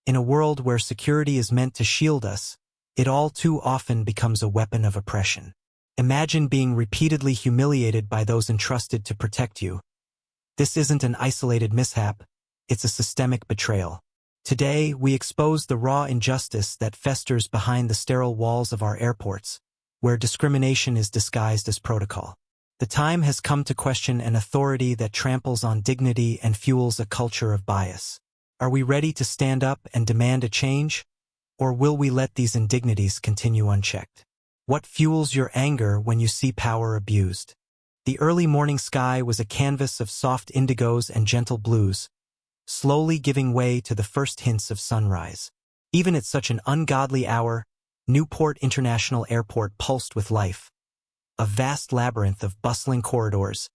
In a world where security is meant to shield us, it all too often becomes a weapon of oppression. Imagine being repeatedly humiliated by those entrusted to protect you. This isn't an isolated mishap, it's a systemic betrayal. Today, we expose the raw injustice that festers behind the sterile walls of our airports, where discrimination is disguised as protocol. The time has come to question an authority that tramples on dignity and fuels a culture of bias. Are we ready to stand up and demand a change? Or will we let these indignities continue unchecked? What fuels your anger when you see power abused? The early morning sky was a canvas of soft indigos and gentle blues, slowly giving way to the first hints of sunrise. Even at such an ungodly hour, Newport International Airport pulsed with life. A vast labyrinth of bustling corridors,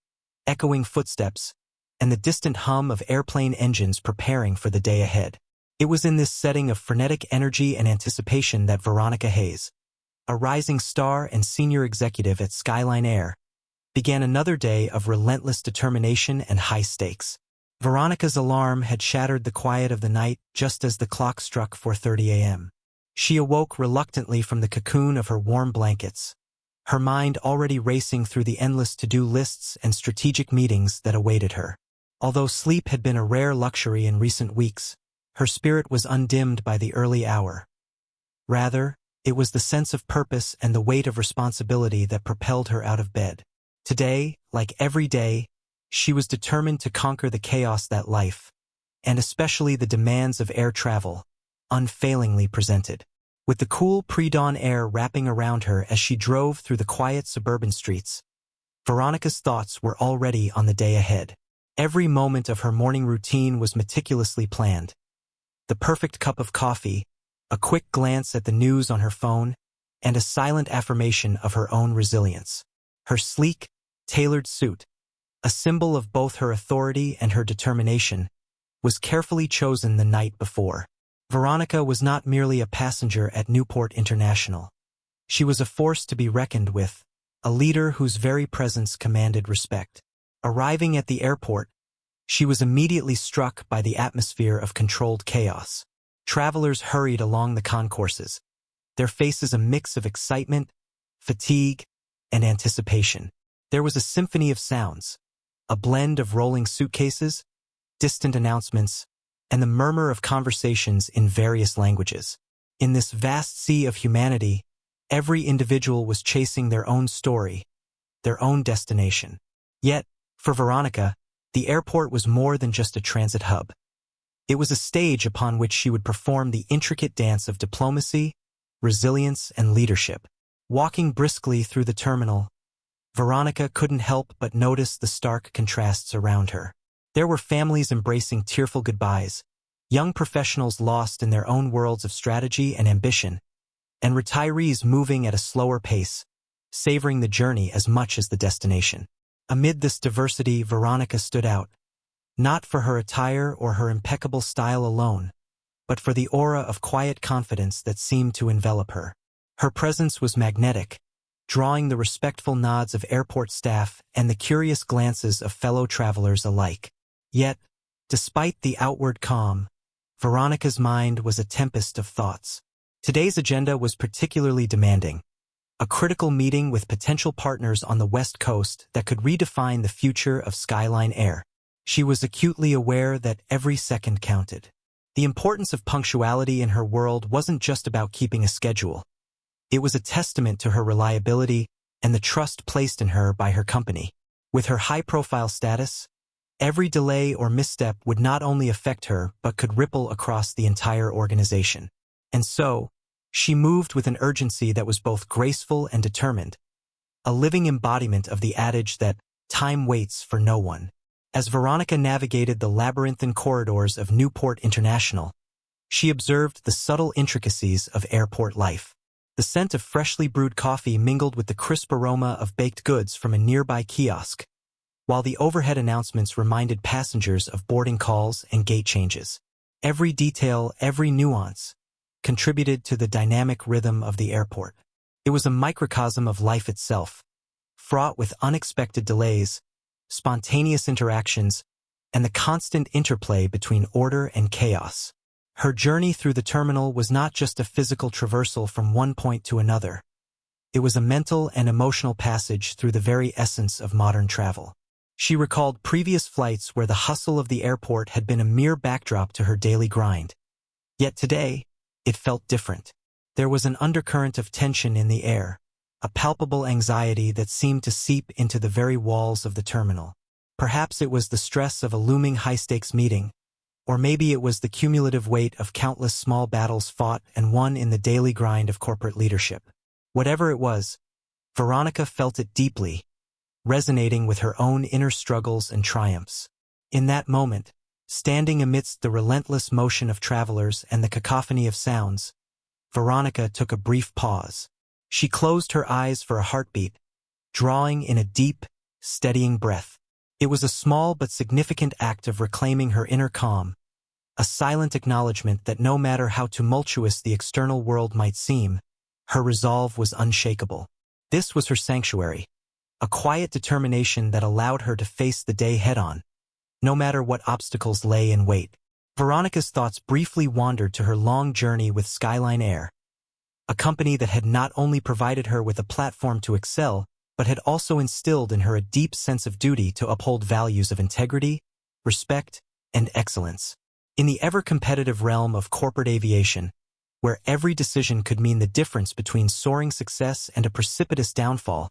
echoing footsteps, and the distant hum of airplane engines preparing for the day ahead. It was in this setting of frenetic energy and anticipation that Veronica Hayes, a rising star and senior executive at Skyline Air, began another day of relentless determination and high stakes. Veronica's alarm had shattered the quiet of the night just as the clock struck 4:30 a.m. She awoke reluctantly from the cocoon of her warm blankets, her mind already racing through the endless to-do lists and strategic meetings that awaited her. Although sleep had been a rare luxury in recent weeks, her spirit was undimmed by the early hour. Rather, it was the sense of purpose and the weight of responsibility that propelled her out of bed. Today, like every day, she was determined to conquer the chaos that life, and especially the demands of air travel, unfailingly presented. With the cool pre-dawn air wrapping around her as she drove through the quiet suburban streets, Veronica's thoughts were already on the day ahead. Every moment of her morning routine was meticulously planned. The perfect cup of coffee, a quick glance at the news on her phone, and a silent affirmation of her own resilience. Her sleek, tailored suit, a symbol of both her authority and her determination, was carefully chosen the night before. Veronica was not merely a passenger at Newport International. She was a force to be reckoned with, a leader whose very presence commanded respect. Arriving at the airport, she was immediately struck by the atmosphere of controlled chaos. Travelers hurried along the concourses, their faces a mix of excitement, fatigue, and anticipation. There was a symphony of sounds, a blend of rolling suitcases, distant announcements, and the murmur of conversations in various languages. In this vast sea of humanity, every individual was chasing their own story, their own destination. Yet, for Veronica, the airport was more than just a transit hub. It was a stage upon which she would perform the intricate dance of diplomacy, resilience, and leadership. Walking briskly through the terminal, Veronica couldn't help but notice the stark contrasts around her. There were families embracing tearful goodbyes, young professionals lost in their own worlds of strategy and ambition, and retirees moving at a slower pace, savoring the journey as much as the destination. Amid this diversity, Veronica stood out, not for her attire or her impeccable style alone, but for the aura of quiet confidence that seemed to envelop her. Her presence was magnetic, drawing the respectful nods of airport staff and the curious glances of fellow travelers alike. Yet, despite the outward calm, Veronica's mind was a tempest of thoughts. Today's agenda was particularly demanding. A critical meeting with potential partners on the West Coast that could redefine the future of Skyline Air. She was acutely aware that every second counted. The importance of punctuality in her world wasn't just about keeping a schedule. It was a testament to her reliability and the trust placed in her by her company. With her high-profile status, every delay or misstep would not only affect her but could ripple across the entire organization. And so, she moved with an urgency that was both graceful and determined, a living embodiment of the adage that time waits for no one. As Veronica navigated the labyrinthine corridors of Newport International, she observed the subtle intricacies of airport life. The scent of freshly brewed coffee mingled with the crisp aroma of baked goods from a nearby kiosk, while the overhead announcements reminded passengers of boarding calls and gate changes. Every detail, every nuance, contributed to the dynamic rhythm of the airport. It was a microcosm of life itself, fraught with unexpected delays, spontaneous interactions, and the constant interplay between order and chaos. Her journey through the terminal was not just a physical traversal from one point to another. It was a mental and emotional passage through the very essence of modern travel. She recalled previous flights where the hustle of the airport had been a mere backdrop to her daily grind. Yet today, it felt different. There was an undercurrent of tension in the air, a palpable anxiety that seemed to seep into the very walls of the terminal. Perhaps it was the stress of a looming high-stakes meeting, or maybe it was the cumulative weight of countless small battles fought and won in the daily grind of corporate leadership. Whatever it was, Veronica felt it deeply, resonating with her own inner struggles and triumphs. In that moment, standing amidst the relentless motion of travelers and the cacophony of sounds, Veronica took a brief pause. She closed her eyes for a heartbeat, drawing in a deep, steadying breath. It was a small but significant act of reclaiming her inner calm, a silent acknowledgement that no matter how tumultuous the external world might seem, her resolve was unshakable. This was her sanctuary, a quiet determination that allowed her to face the day head-on, no matter what obstacles lay in wait. Veronica's thoughts briefly wandered to her long journey with Skyline Air, a company that had not only provided her with a platform to excel, but had also instilled in her a deep sense of duty to uphold values of integrity, respect, and excellence. In the ever-competitive realm of corporate aviation, where every decision could mean the difference between soaring success and a precipitous downfall,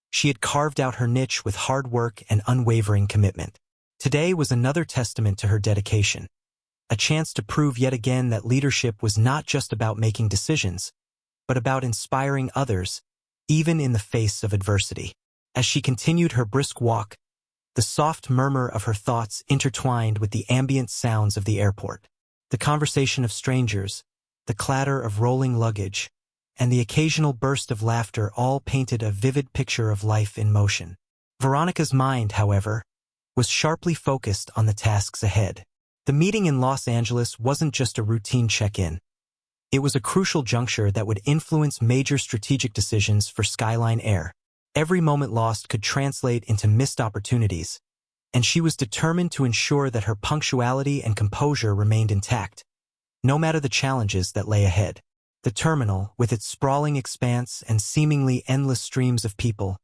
she had carved out her niche with hard work and unwavering commitment. Today was another testament to her dedication, a chance to prove yet again that leadership was not just about making decisions, but about inspiring others, even in the face of adversity. As she continued her brisk walk, the soft murmur of her thoughts intertwined with the ambient sounds of the airport. The conversation of strangers, the clatter of rolling luggage, and the occasional burst of laughter all painted a vivid picture of life in motion. Veronica's mind, however, was sharply focused on the tasks ahead. The meeting in Los Angeles wasn't just a routine check-in. It was a crucial juncture that would influence major strategic decisions for Skyline Air. Every moment lost could translate into missed opportunities, and she was determined to ensure that her punctuality and composure remained intact, no matter the challenges that lay ahead. The terminal, with its sprawling expanse and seemingly endless streams of people,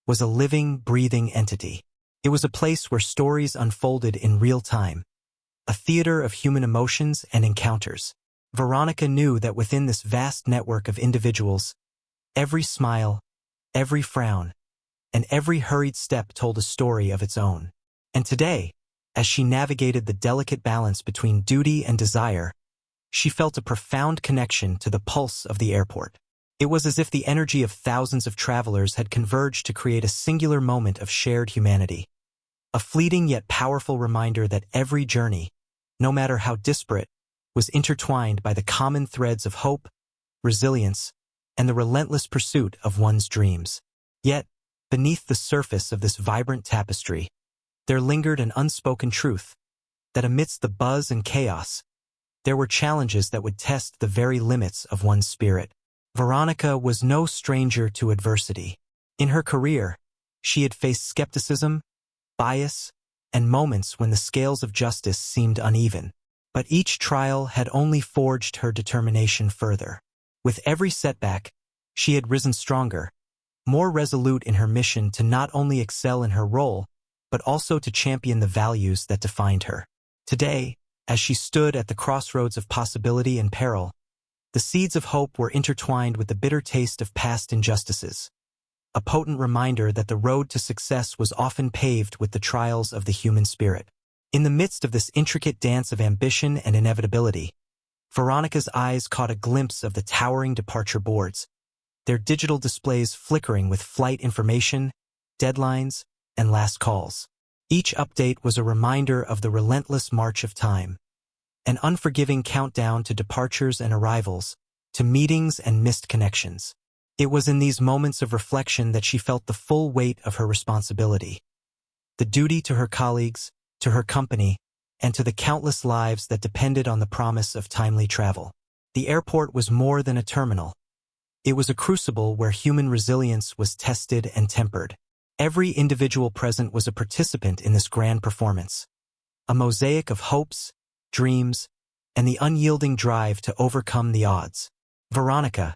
was a living, breathing entity. It was a place where stories unfolded in real time, a theater of human emotions and encounters. Veronica knew that within this vast network of individuals, every smile, every frown, and every hurried step told a story of its own. And today, as she navigated the delicate balance between duty and desire, she felt a profound connection to the pulse of the airport. It was as if the energy of thousands of travelers had converged to create a singular moment of shared humanity. A fleeting yet powerful reminder that every journey, no matter how disparate, was intertwined by the common threads of hope, resilience, and the relentless pursuit of one's dreams. Yet, beneath the surface of this vibrant tapestry, there lingered an unspoken truth, that amidst the buzz and chaos, there were challenges that would test the very limits of one's spirit. Veronica was no stranger to adversity. In her career, she had faced skepticism, bias, and moments when the scales of justice seemed uneven. But each trial had only forged her determination further. With every setback, she had risen stronger, more resolute in her mission to not only excel in her role, but also to champion the values that defined her. Today, as she stood at the crossroads of possibility and peril, the seeds of hope were intertwined with the bitter taste of past injustices, a potent reminder that the road to success was often paved with the trials of the human spirit. In the midst of this intricate dance of ambition and inevitability, Veronica's eyes caught a glimpse of the towering departure boards, their digital displays flickering with flight information, deadlines, and last calls. Each update was a reminder of the relentless march of time, an unforgiving countdown to departures and arrivals, to meetings and missed connections. It was in these moments of reflection that she felt the full weight of her responsibility. The duty to her colleagues, to her company, and to the countless lives that depended on the promise of timely travel. The airport was more than a terminal. It was a crucible where human resilience was tested and tempered. Every individual present was a participant in this grand performance, a mosaic of hopes, dreams, and the unyielding drive to overcome the odds. Veronica,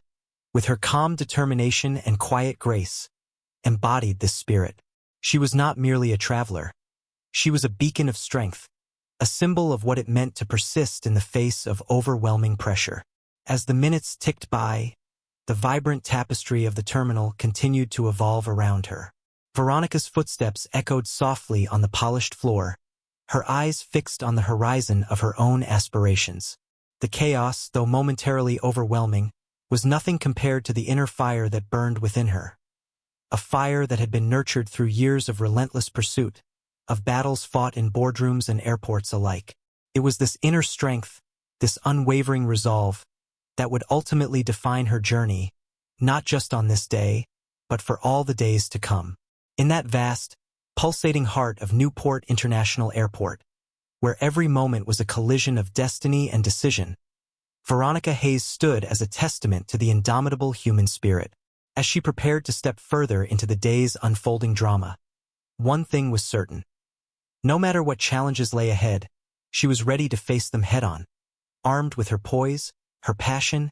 with her calm determination and quiet grace, embodied this spirit. She was not merely a traveler. She was a beacon of strength, a symbol of what it meant to persist in the face of overwhelming pressure. As the minutes ticked by, the vibrant tapestry of the terminal continued to evolve around her. Veronica's footsteps echoed softly on the polished floor, her eyes fixed on the horizon of her own aspirations. The chaos, though momentarily overwhelming, was nothing compared to the inner fire that burned within her. A fire that had been nurtured through years of relentless pursuit, of battles fought in boardrooms and airports alike. It was this inner strength, this unwavering resolve, that would ultimately define her journey, not just on this day, but for all the days to come. In that vast, pulsating heart of Newport International Airport, where every moment was a collision of destiny and decision, Veronica Hayes stood as a testament to the indomitable human spirit. As she prepared to step further into the day's unfolding drama, one thing was certain. No matter what challenges lay ahead, she was ready to face them head-on, armed with her poise, her passion,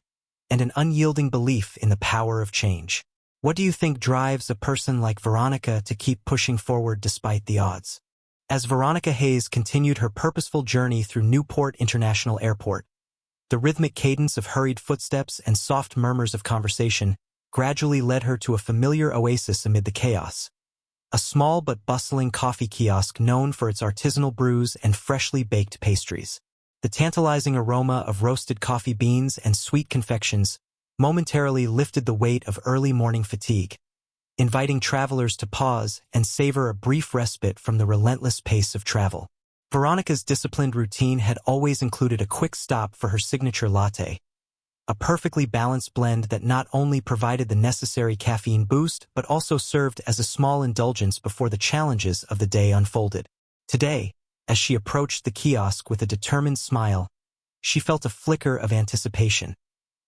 and an unyielding belief in the power of change. What do you think drives a person like Veronica to keep pushing forward despite the odds? As Veronica Hayes continued her purposeful journey through Newport International Airport, the rhythmic cadence of hurried footsteps and soft murmurs of conversation gradually led her to a familiar oasis amid the chaos. A small but bustling coffee kiosk known for its artisanal brews and freshly baked pastries. The tantalizing aroma of roasted coffee beans and sweet confections momentarily lifted the weight of early morning fatigue, inviting travelers to pause and savor a brief respite from the relentless pace of travel. Veronica's disciplined routine had always included a quick stop for her signature latte, a perfectly balanced blend that not only provided the necessary caffeine boost but also served as a small indulgence before the challenges of the day unfolded. Today, as she approached the kiosk with a determined smile, she felt a flicker of anticipation,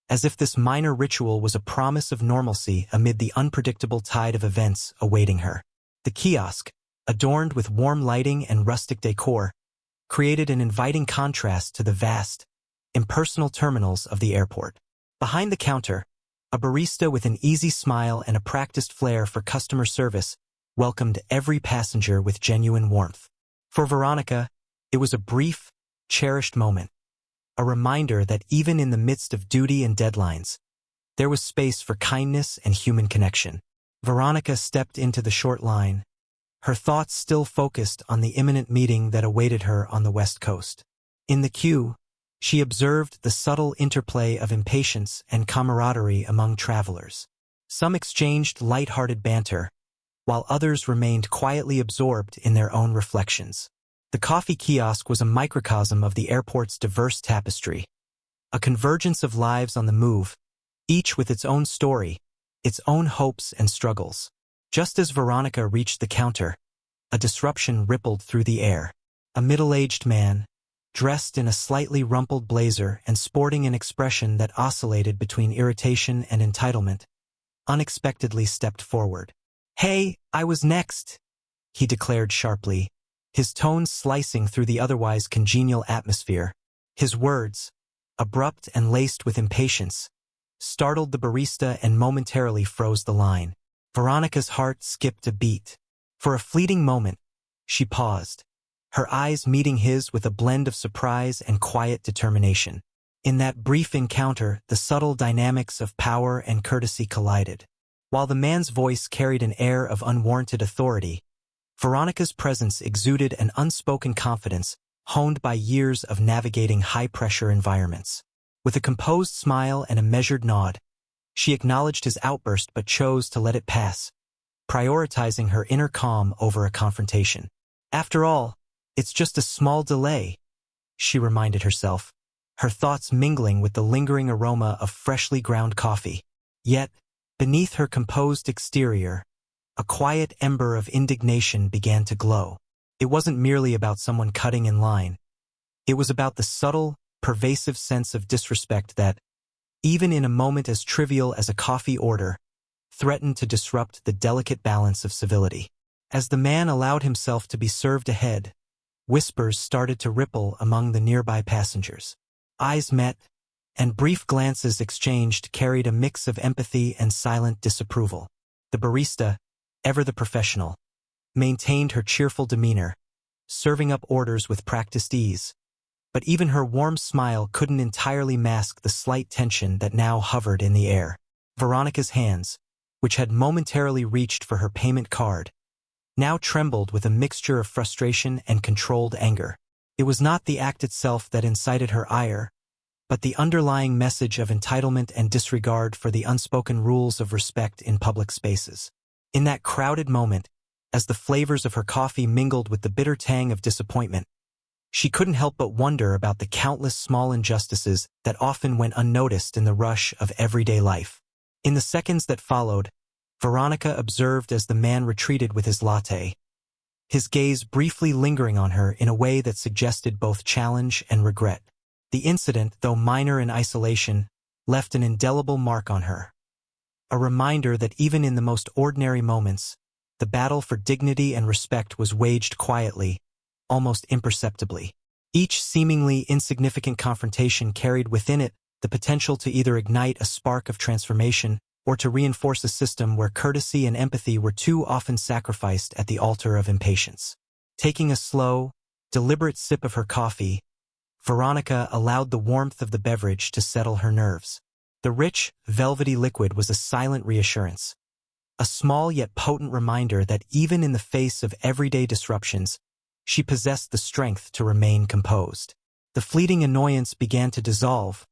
as if this minor ritual was a promise of normalcy amid the unpredictable tide of events awaiting her. The kiosk, adorned with warm lighting and rustic decor, created an inviting contrast to the vast, impersonal terminals of the airport. Behind the counter, a barista with an easy smile and a practiced flair for customer service welcomed every passenger with genuine warmth. For Veronica, it was a brief, cherished moment, a reminder that even in the midst of duty and deadlines, there was space for kindness and human connection. Veronica stepped into the short line, her thoughts still focused on the imminent meeting that awaited her on the West Coast. In the queue, she observed the subtle interplay of impatience and camaraderie among travelers. Some exchanged light-hearted banter, while others remained quietly absorbed in their own reflections. The coffee kiosk was a microcosm of the airport's diverse tapestry, a convergence of lives on the move, each with its own story, its own hopes and struggles. Just as Veronica reached the counter, a disruption rippled through the air. A middle-aged man, dressed in a slightly rumpled blazer and sporting an expression that oscillated between irritation and entitlement, unexpectedly stepped forward. "Hey, I was next," he declared sharply, his tones slicing through the otherwise congenial atmosphere. His words, abrupt and laced with impatience, startled the barista and momentarily froze the line. Veronica's heart skipped a beat. For a fleeting moment, she paused, her eyes meeting his with a blend of surprise and quiet determination. In that brief encounter, the subtle dynamics of power and courtesy collided. While the man's voice carried an air of unwarranted authority, Veronica's presence exuded an unspoken confidence honed by years of navigating high-pressure environments. With a composed smile and a measured nod, she acknowledged his outburst but chose to let it pass, prioritizing her inner calm over a confrontation. After all, it's just a small delay, she reminded herself, her thoughts mingling with the lingering aroma of freshly ground coffee. Yet, beneath her composed exterior, a quiet ember of indignation began to glow. It wasn't merely about someone cutting in line. It was about the subtle, pervasive sense of disrespect that, even in a moment as trivial as a coffee order, threatened to disrupt the delicate balance of civility. As the man allowed himself to be served ahead, whispers started to ripple among the nearby passengers. Eyes met, and brief glances exchanged carried a mix of empathy and silent disapproval. The barista, ever the professional, maintained her cheerful demeanor, serving up orders with practiced ease. But even her warm smile couldn't entirely mask the slight tension that now hovered in the air. Veronica's hands, which had momentarily reached for her payment card, now trembled with a mixture of frustration and controlled anger. It was not the act itself that incited her ire, but the underlying message of entitlement and disregard for the unspoken rules of respect in public spaces. In that crowded moment, as the flavors of her coffee mingled with the bitter tang of disappointment, she couldn't help but wonder about the countless small injustices that often went unnoticed in the rush of everyday life. In the seconds that followed, Veronica observed as the man retreated with his latte, his gaze briefly lingering on her in a way that suggested both challenge and regret. The incident, though minor in isolation, left an indelible mark on her. A reminder that even in the most ordinary moments, the battle for dignity and respect was waged quietly, almost imperceptibly. Each seemingly insignificant confrontation carried within it the potential to either ignite a spark of transformation or to reinforce a system where courtesy and empathy were too often sacrificed at the altar of impatience. Taking a slow, deliberate sip of her coffee, Veronica allowed the warmth of the beverage to settle her nerves. The rich, velvety liquid was a silent reassurance, a small yet potent reminder that even in the face of everyday disruptions, she possessed the strength to remain composed. The fleeting annoyance began to dissolve,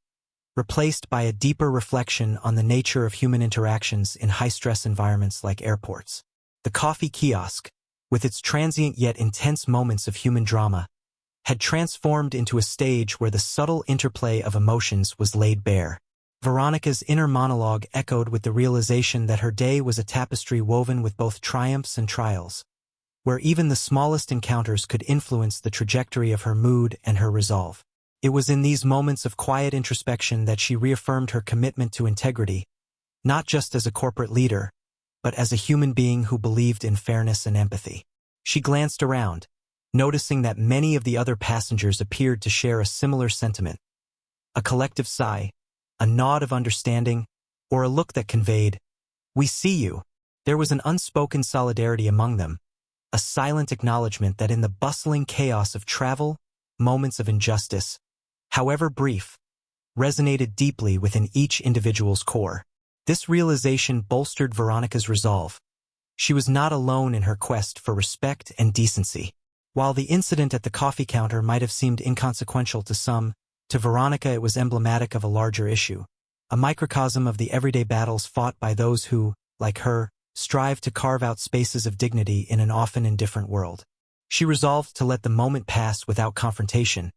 replaced by a deeper reflection on the nature of human interactions in high-stress environments like airports. The coffee kiosk, with its transient yet intense moments of human drama, had transformed into a stage where the subtle interplay of emotions was laid bare. Veronica's inner monologue echoed with the realization that her day was a tapestry woven with both triumphs and trials, where even the smallest encounters could influence the trajectory of her mood and her resolve. It was in these moments of quiet introspection that she reaffirmed her commitment to integrity, not just as a corporate leader, but as a human being who believed in fairness and empathy. She glanced around, noticing that many of the other passengers appeared to share a similar sentiment. A collective sigh, a nod of understanding, or a look that conveyed, "We see you." There was an unspoken solidarity among them, a silent acknowledgement that in the bustling chaos of travel, moments of injustice, however brief, resonated deeply within each individual's core. This realization bolstered Veronica's resolve. She was not alone in her quest for respect and decency. While the incident at the coffee counter might have seemed inconsequential to some, to Veronica it was emblematic of a larger issue, a microcosm of the everyday battles fought by those who, like her, strive to carve out spaces of dignity in an often indifferent world. She resolved to let the moment pass without confrontation,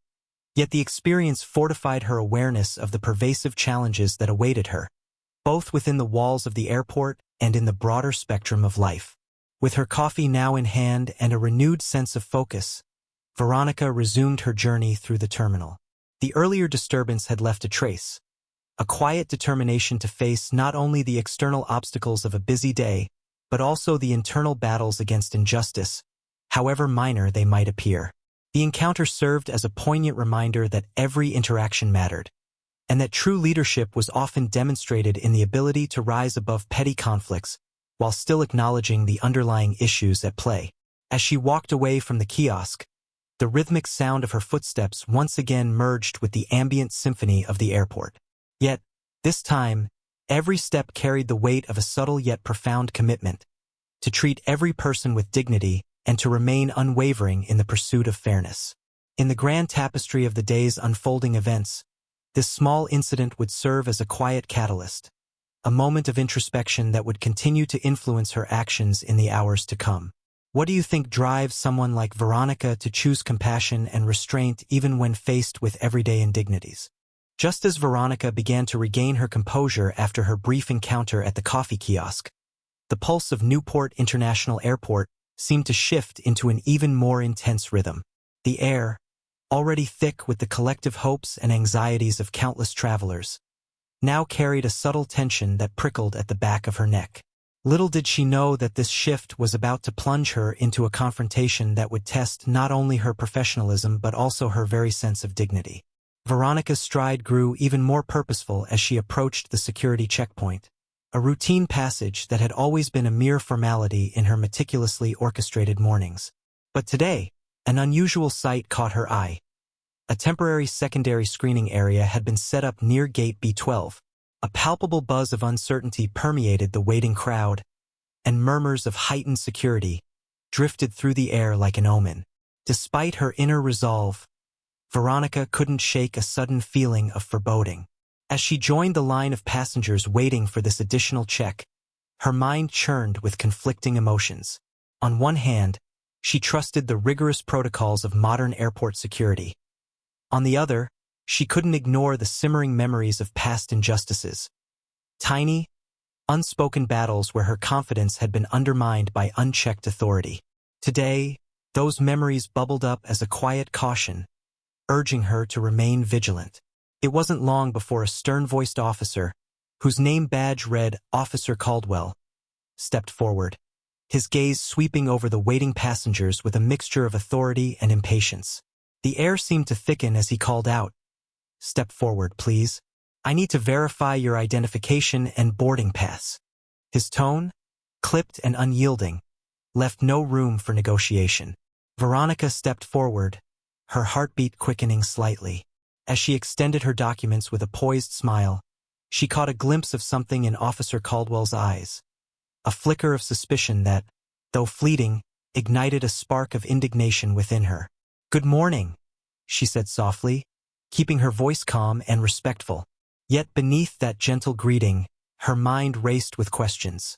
yet the experience fortified her awareness of the pervasive challenges that awaited her, both within the walls of the airport and in the broader spectrum of life. With her coffee now in hand and a renewed sense of focus, Veronica resumed her journey through the terminal. The earlier disturbance had left a trace, a quiet determination to face not only the external obstacles of a busy day, but also the internal battles against injustice, however minor they might appear. The encounter served as a poignant reminder that every interaction mattered, and that true leadership was often demonstrated in the ability to rise above petty conflicts while still acknowledging the underlying issues at play. As she walked away from the kiosk, the rhythmic sound of her footsteps once again merged with the ambient symphony of the airport. Yet, this time, every step carried the weight of a subtle yet profound commitment to treat every person with dignity and to remain unwavering in the pursuit of fairness. In the grand tapestry of the day's unfolding events, this small incident would serve as a quiet catalyst, a moment of introspection that would continue to influence her actions in the hours to come. What do you think drives someone like Veronica to choose compassion and restraint even when faced with everyday indignities? Just as Veronica began to regain her composure after her brief encounter at the coffee kiosk, the pulse of Newport International Airport seemed to shift into an even more intense rhythm. The air, already thick with the collective hopes and anxieties of countless travelers, now carried a subtle tension that prickled at the back of her neck. Little did she know that this shift was about to plunge her into a confrontation that would test not only her professionalism but also her very sense of dignity. Veronica's stride grew even more purposeful as she approached the security checkpoint, a routine passage that had always been a mere formality in her meticulously orchestrated mornings. But today, an unusual sight caught her eye. A temporary secondary screening area had been set up near Gate B12. A palpable buzz of uncertainty permeated the waiting crowd, and murmurs of heightened security drifted through the air like an omen. Despite her inner resolve, Veronica couldn't shake a sudden feeling of foreboding. As she joined the line of passengers waiting for this additional check, her mind churned with conflicting emotions. On one hand, she trusted the rigorous protocols of modern airport security. On the other, she couldn't ignore the simmering memories of past injustices. Tiny, unspoken battles where her confidence had been undermined by unchecked authority. Today, those memories bubbled up as a quiet caution, urging her to remain vigilant. It wasn't long before a stern-voiced officer, whose name badge read Officer Caldwell, stepped forward, his gaze sweeping over the waiting passengers with a mixture of authority and impatience. The air seemed to thicken as he called out, "Step forward, please. I need to verify your identification and boarding pass." His tone, clipped and unyielding, left no room for negotiation. Veronica stepped forward, her heartbeat quickening slightly. As she extended her documents with a poised smile, she caught a glimpse of something in Officer Caldwell's eyes. A flicker of suspicion that, though fleeting, ignited a spark of indignation within her. "Good morning," she said softly, keeping her voice calm and respectful. Yet beneath that gentle greeting, her mind raced with questions.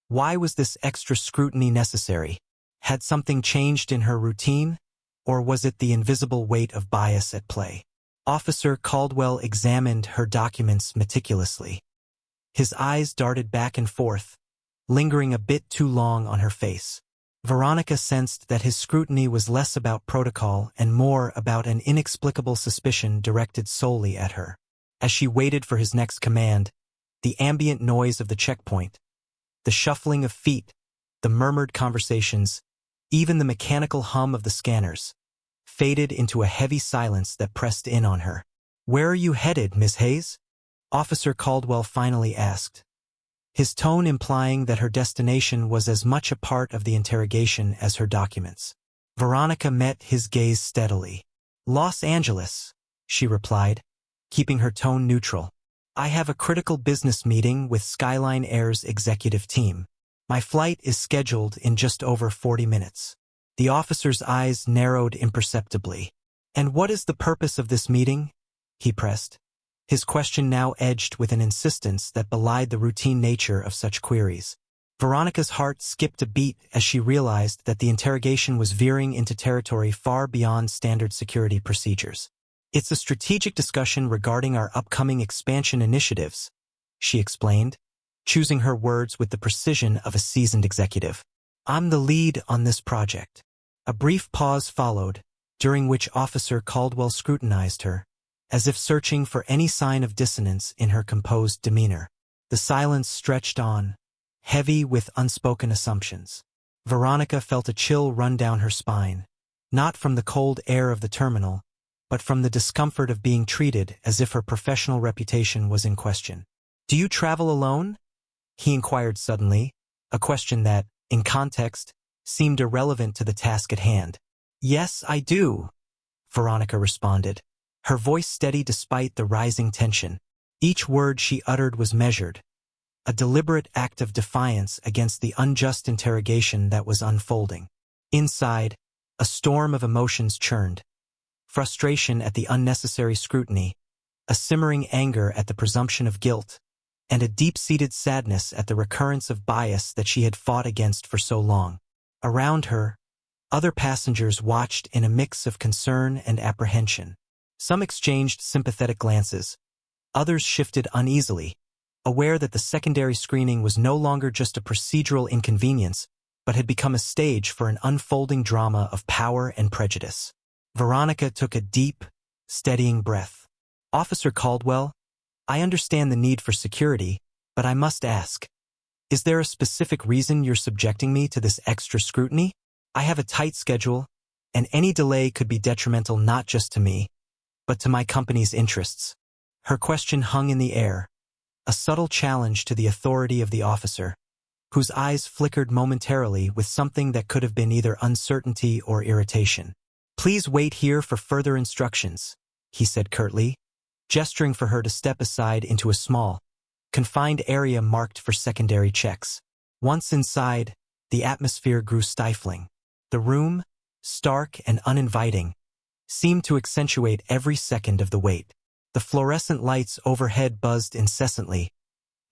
Why was this extra scrutiny necessary? Had something changed in her routine, or was it the invisible weight of bias at play? Officer Caldwell examined her documents meticulously. His eyes darted back and forth, lingering a bit too long on her face. Veronica sensed that his scrutiny was less about protocol and more about an inexplicable suspicion directed solely at her. As she waited for his next command, the ambient noise of the checkpoint, the shuffling of feet, the murmured conversations, even the mechanical hum of the scanners, faded into a heavy silence that pressed in on her. "Where are you headed, Miss Hayes?" Officer Caldwell finally asked, his tone implying that her destination was as much a part of the interrogation as her documents. Veronica met his gaze steadily. "Los Angeles," she replied, keeping her tone neutral. "I have a critical business meeting with Skyline Air's executive team. My flight is scheduled in just over 40 minutes. The officer's eyes narrowed imperceptibly. "And what is the purpose of this meeting?" he pressed, his question now edged with an insistence that belied the routine nature of such queries. Veronica's heart skipped a beat as she realized that the interrogation was veering into territory far beyond standard security procedures. "It's a strategic discussion regarding our upcoming expansion initiatives," she explained, choosing her words with the precision of a seasoned executive. "I'm the lead on this project." A brief pause followed, during which Officer Caldwell scrutinized her, as if searching for any sign of dissonance in her composed demeanor. The silence stretched on, heavy with unspoken assumptions. Veronica felt a chill run down her spine, not from the cold air of the terminal, but from the discomfort of being treated as if her professional reputation was in question. "Do you travel alone?" he inquired suddenly, a question that, in context, seemed irrelevant to the task at hand. "Yes, I do," Veronica responded, her voice steady despite the rising tension. Each word she uttered was measured, a deliberate act of defiance against the unjust interrogation that was unfolding. Inside, a storm of emotions churned. Frustration at the unnecessary scrutiny, a simmering anger at the presumption of guilt, and a deep-seated sadness at the recurrence of bias that she had fought against for so long. Around her, other passengers watched in a mix of concern and apprehension. Some exchanged sympathetic glances, others shifted uneasily, aware that the secondary screening was no longer just a procedural inconvenience, but had become a stage for an unfolding drama of power and prejudice. Veronica took a deep, steadying breath. "Officer Caldwell, I understand the need for security, but I must ask, is there a specific reason you're subjecting me to this extra scrutiny? I have a tight schedule, and any delay could be detrimental not just to me, but to my company's interests. Her question hung in the air, a subtle challenge to the authority of the officer, whose eyes flickered momentarily with something that could have been either uncertainty or irritation. "Please wait here for further instructions," he said curtly, gesturing for her to step aside into a small, confined area marked for secondary checks. Once inside, the atmosphere grew stifling. The room, stark and uninviting, seemed to accentuate every second of the wait. The fluorescent lights overhead buzzed incessantly,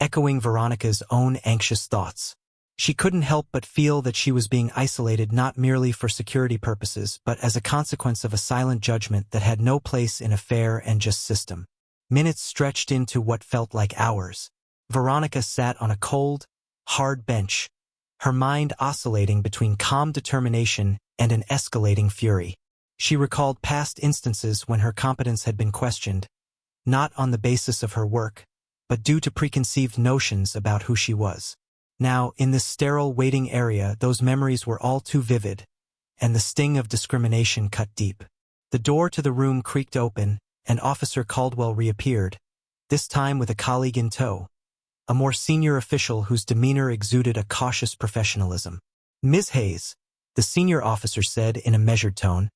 echoing Veronica's own anxious thoughts. She couldn't help but feel that she was being isolated not merely for security purposes but as a consequence of a silent judgment that had no place in a fair and just system. Minutes stretched into what felt like hours. Veronica sat on a cold, hard bench, her mind oscillating between calm determination and an escalating fury. She recalled past instances when her competence had been questioned, not on the basis of her work, but due to preconceived notions about who she was. Now, in this sterile waiting area, those memories were all too vivid, and the sting of discrimination cut deep. The door to the room creaked open, and Officer Caldwell reappeared, this time with a colleague in tow, a more senior official whose demeanor exuded a cautious professionalism. "Ms. Hayes," the senior officer said in a measured tone,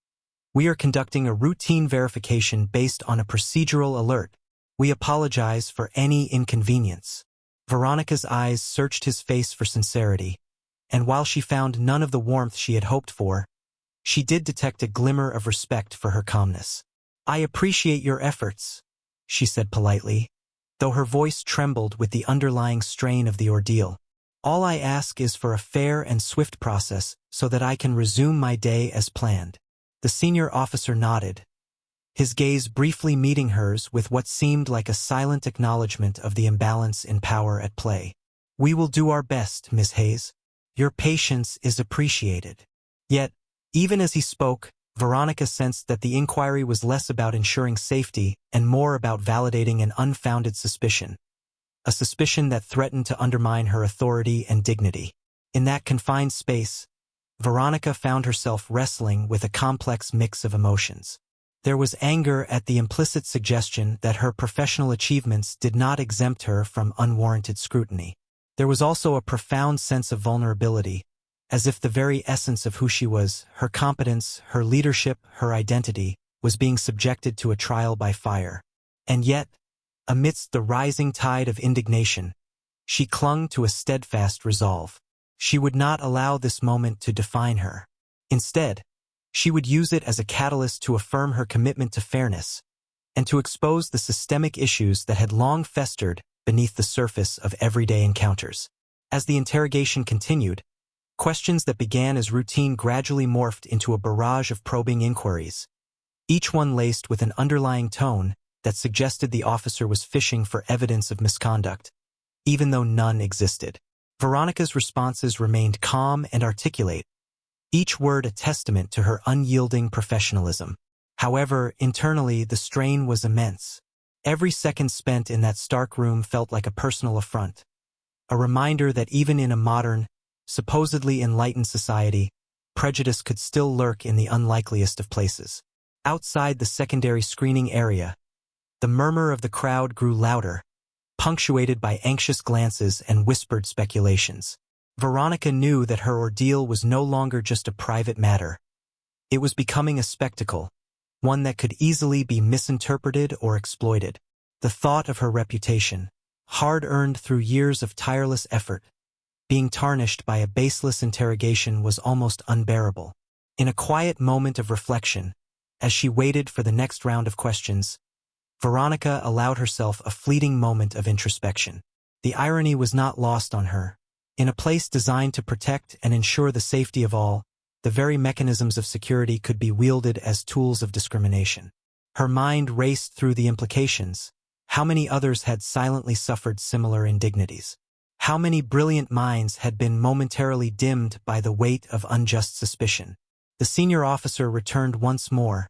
"we are conducting a routine verification based on a procedural alert. We apologize for any inconvenience." Veronica's eyes searched his face for sincerity, and while she found none of the warmth she had hoped for, she did detect a glimmer of respect for her calmness. "I appreciate your efforts," she said politely, though her voice trembled with the underlying strain of the ordeal. "All I ask is for a fair and swift process so that I can resume my day as planned." The senior officer nodded, his gaze briefly meeting hers with what seemed like a silent acknowledgement of the imbalance in power at play. "We will do our best, Ms. Hayes. Your patience is appreciated." Yet, even as he spoke, Veronica sensed that the inquiry was less about ensuring safety and more about validating an unfounded suspicion, a suspicion that threatened to undermine her authority and dignity. In that confined space, Veronica found herself wrestling with a complex mix of emotions. There was anger at the implicit suggestion that her professional achievements did not exempt her from unwarranted scrutiny. There was also a profound sense of vulnerability, as if the very essence of who she was, her competence, her leadership, her identity, was being subjected to a trial by fire. And yet, amidst the rising tide of indignation, she clung to a steadfast resolve. She would not allow this moment to define her. Instead, she would use it as a catalyst to affirm her commitment to fairness and to expose the systemic issues that had long festered beneath the surface of everyday encounters. As the interrogation continued, questions that began as routine gradually morphed into a barrage of probing inquiries, each one laced with an underlying tone that suggested the officer was fishing for evidence of misconduct, even though none existed. Veronica's responses remained calm and articulate, each word a testament to her unyielding professionalism. However, internally, the strain was immense. Every second spent in that stark room felt like a personal affront, a reminder that even in a modern, supposedly enlightened society, prejudice could still lurk in the unlikeliest of places. Outside the secondary screening area, the murmur of the crowd grew louder, punctuated by anxious glances and whispered speculations. Veronica knew that her ordeal was no longer just a private matter. It was becoming a spectacle, one that could easily be misinterpreted or exploited. The thought of her reputation, hard-earned through years of tireless effort, being tarnished by a baseless interrogation was almost unbearable. In a quiet moment of reflection, as she waited for the next round of questions, Veronica allowed herself a fleeting moment of introspection. The irony was not lost on her. In a place designed to protect and ensure the safety of all, the very mechanisms of security could be wielded as tools of discrimination. Her mind raced through the implications. How many others had silently suffered similar indignities? How many brilliant minds had been momentarily dimmed by the weight of unjust suspicion? The senior officer returned once more,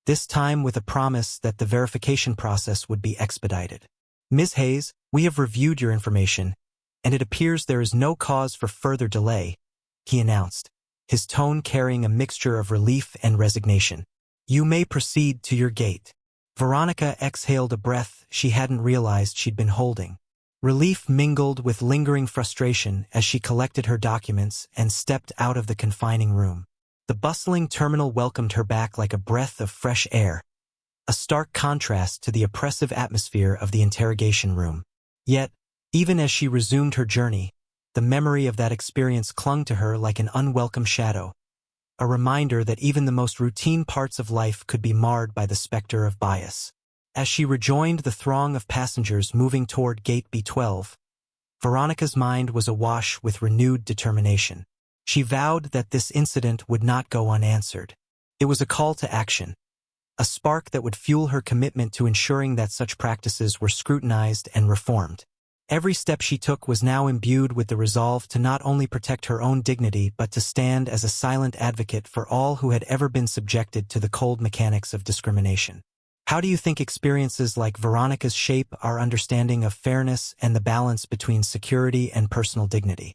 this time with a promise that the verification process would be expedited. "Ms. Hayes, we have reviewed your information, and it appears there is no cause for further delay," he announced, his tone carrying a mixture of relief and resignation. "You may proceed to your gate." Veronica exhaled a breath she hadn't realized she'd been holding. Relief mingled with lingering frustration as she collected her documents and stepped out of the confining room. The bustling terminal welcomed her back like a breath of fresh air, a stark contrast to the oppressive atmosphere of the interrogation room. Yet, even as she resumed her journey, the memory of that experience clung to her like an unwelcome shadow, a reminder that even the most routine parts of life could be marred by the specter of bias. As she rejoined the throng of passengers moving toward Gate B12, Veronica's mind was awash with renewed determination. She vowed that this incident would not go unanswered. It was a call to action, a spark that would fuel her commitment to ensuring that such practices were scrutinized and reformed. Every step she took was now imbued with the resolve to not only protect her own dignity but to stand as a silent advocate for all who had ever been subjected to the cold mechanics of discrimination. How do you think experiences like Veronica's shape our understanding of fairness and the balance between security and personal dignity?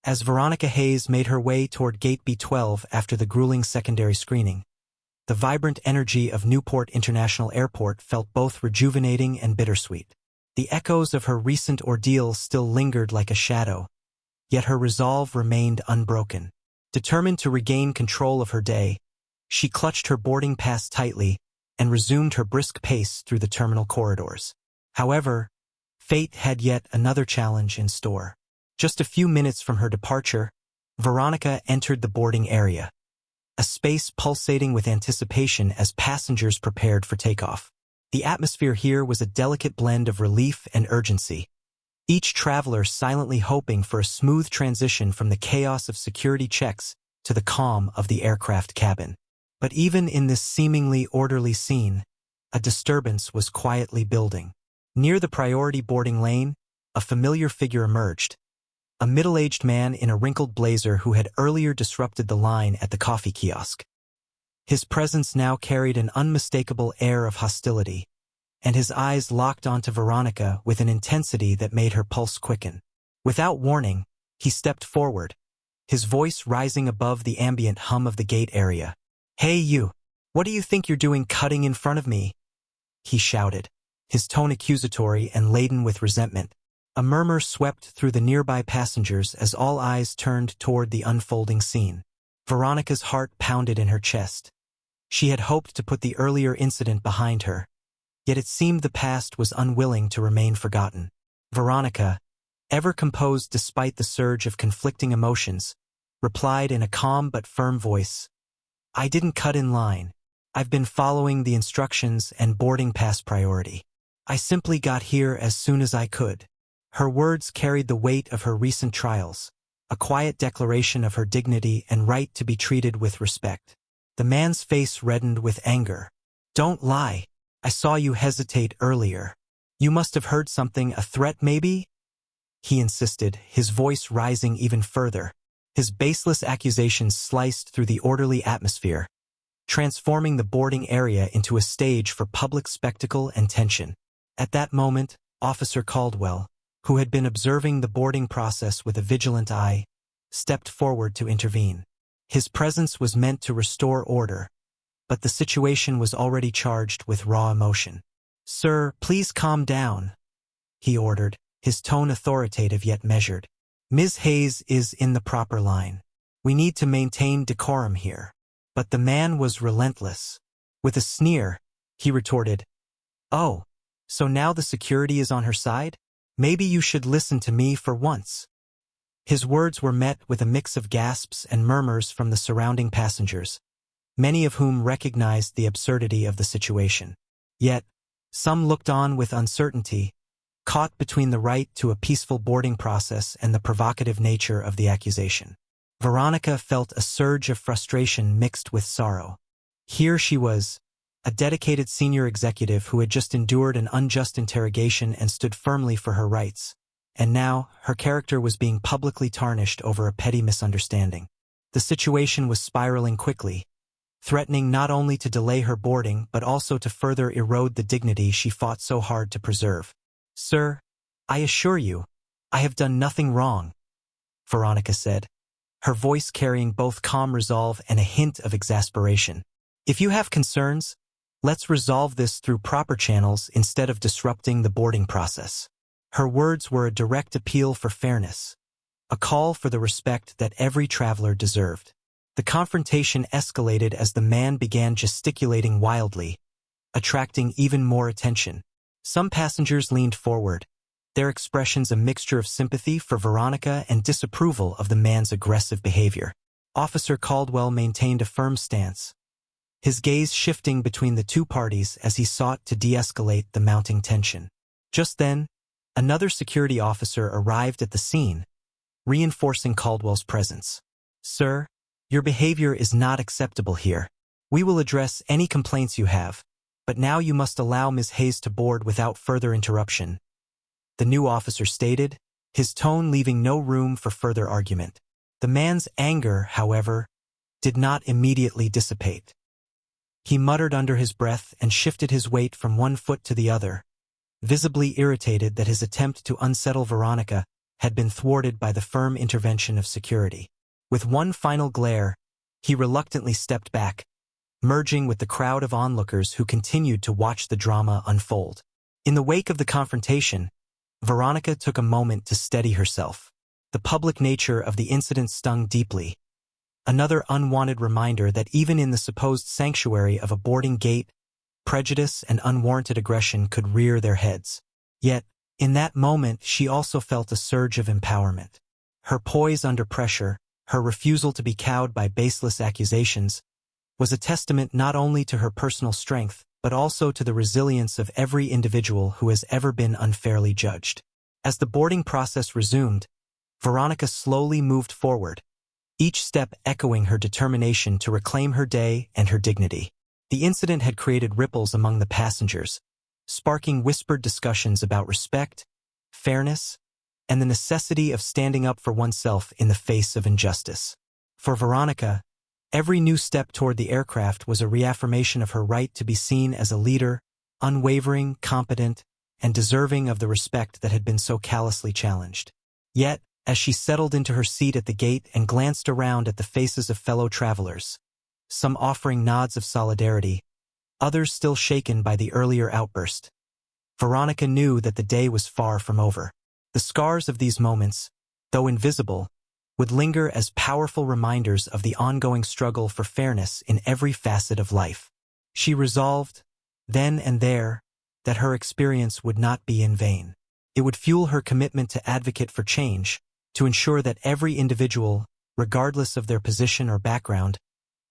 As Veronica Hayes made her way toward Gate B12 after the grueling secondary screening, the vibrant energy of Newport International Airport felt both rejuvenating and bittersweet. The echoes of her recent ordeal still lingered like a shadow, yet her resolve remained unbroken. Determined to regain control of her day, she clutched her boarding pass tightly and resumed her brisk pace through the terminal corridors. However, fate had yet another challenge in store. Just a few minutes from her departure, Veronica entered the boarding area, a space pulsating with anticipation as passengers prepared for takeoff. The atmosphere here was a delicate blend of relief and urgency, each traveler silently hoping for a smooth transition from the chaos of security checks to the calm of the aircraft cabin. But even in this seemingly orderly scene, a disturbance was quietly building. Near the priority boarding lane, a familiar figure emerged, a middle-aged man in a wrinkled blazer who had earlier disrupted the line at the coffee kiosk. His presence now carried an unmistakable air of hostility, and his eyes locked onto Veronica with an intensity that made her pulse quicken. Without warning, he stepped forward, his voice rising above the ambient hum of the gate area. "Hey you, what do you think you're doing cutting in front of me?" he shouted, his tone accusatory and laden with resentment. A murmur swept through the nearby passengers as all eyes turned toward the unfolding scene. Veronica's heart pounded in her chest. She had hoped to put the earlier incident behind her, yet it seemed the past was unwilling to remain forgotten. Veronica, ever composed despite the surge of conflicting emotions, replied in a calm but firm voice, "I didn't cut in line. I've been following the instructions and boarding pass priority. I simply got here as soon as I could." Her words carried the weight of her recent trials, a quiet declaration of her dignity and right to be treated with respect. The man's face reddened with anger. "Don't lie. I saw you hesitate earlier. You must have heard something, a threat maybe?" he insisted, his voice rising even further. His baseless accusations sliced through the orderly atmosphere, transforming the boarding area into a stage for public spectacle and tension. At that moment, Officer Caldwell, who had been observing the boarding process with a vigilant eye, stepped forward to intervene. His presence was meant to restore order, but the situation was already charged with raw emotion. "Sir, please calm down," he ordered, his tone authoritative yet measured. "Ms. Hayes is in the proper line. We need to maintain decorum here." But the man was relentless. With a sneer, he retorted, "Oh, so now the security is on her side? Maybe you should listen to me for once." His words were met with a mix of gasps and murmurs from the surrounding passengers, many of whom recognized the absurdity of the situation. Yet, some looked on with uncertainty, caught between the right to a peaceful boarding process and the provocative nature of the accusation. Veronica felt a surge of frustration mixed with sorrow. Here she was, a dedicated senior executive who had just endured an unjust interrogation and stood firmly for her rights, and now her character was being publicly tarnished over a petty misunderstanding. The situation was spiraling quickly, threatening not only to delay her boarding but also to further erode the dignity she fought so hard to preserve. "Sir, I assure you, I have done nothing wrong," Veronica said, her voice carrying both calm resolve and a hint of exasperation. "If you have concerns, Let's resolve this through proper channels instead of disrupting the boarding process. Her words were a direct appeal for fairness, a call for the respect that every traveler deserved. The confrontation escalated as the man began gesticulating wildly, attracting even more attention. Some passengers leaned forward, their expressions a mixture of sympathy for Veronica and disapproval of the man's aggressive behavior. Officer Caldwell maintained a firm stance, his gaze shifting between the two parties as he sought to de-escalate the mounting tension. Just then, another security officer arrived at the scene, reinforcing Caldwell's presence. "Sir, your behavior is not acceptable here. We will address any complaints you have, but now you must allow Ms. Hayes to board without further interruption," the new officer stated, his tone leaving no room for further argument. The man's anger, however, did not immediately dissipate. He muttered under his breath and shifted his weight from one foot to the other, visibly irritated that his attempt to unsettle Veronica had been thwarted by the firm intervention of security. With one final glare, he reluctantly stepped back, merging with the crowd of onlookers who continued to watch the drama unfold. In the wake of the confrontation, Veronica took a moment to steady herself. The public nature of the incident stung deeply, another unwanted reminder that even in the supposed sanctuary of a boarding gate, prejudice and unwarranted aggression could rear their heads. Yet, in that moment, she also felt a surge of empowerment. Her poise under pressure, her refusal to be cowed by baseless accusations, was a testament not only to her personal strength, but also to the resilience of every individual who has ever been unfairly judged. As the boarding process resumed, Veronica slowly moved forward, each step echoing her determination to reclaim her day and her dignity. The incident had created ripples among the passengers, sparking whispered discussions about respect, fairness, and the necessity of standing up for oneself in the face of injustice. For Veronica, every new step toward the aircraft was a reaffirmation of her right to be seen as a leader, unwavering, competent, and deserving of the respect that had been so callously challenged. Yet, as she settled into her seat at the gate and glanced around at the faces of fellow travelers, some offering nods of solidarity, others still shaken by the earlier outburst, Veronica knew that the day was far from over. The scars of these moments, though invisible, would linger as powerful reminders of the ongoing struggle for fairness in every facet of life. She resolved, then and there, that her experience would not be in vain. It would fuel her commitment to advocate for change, to ensure that every individual, regardless of their position or background,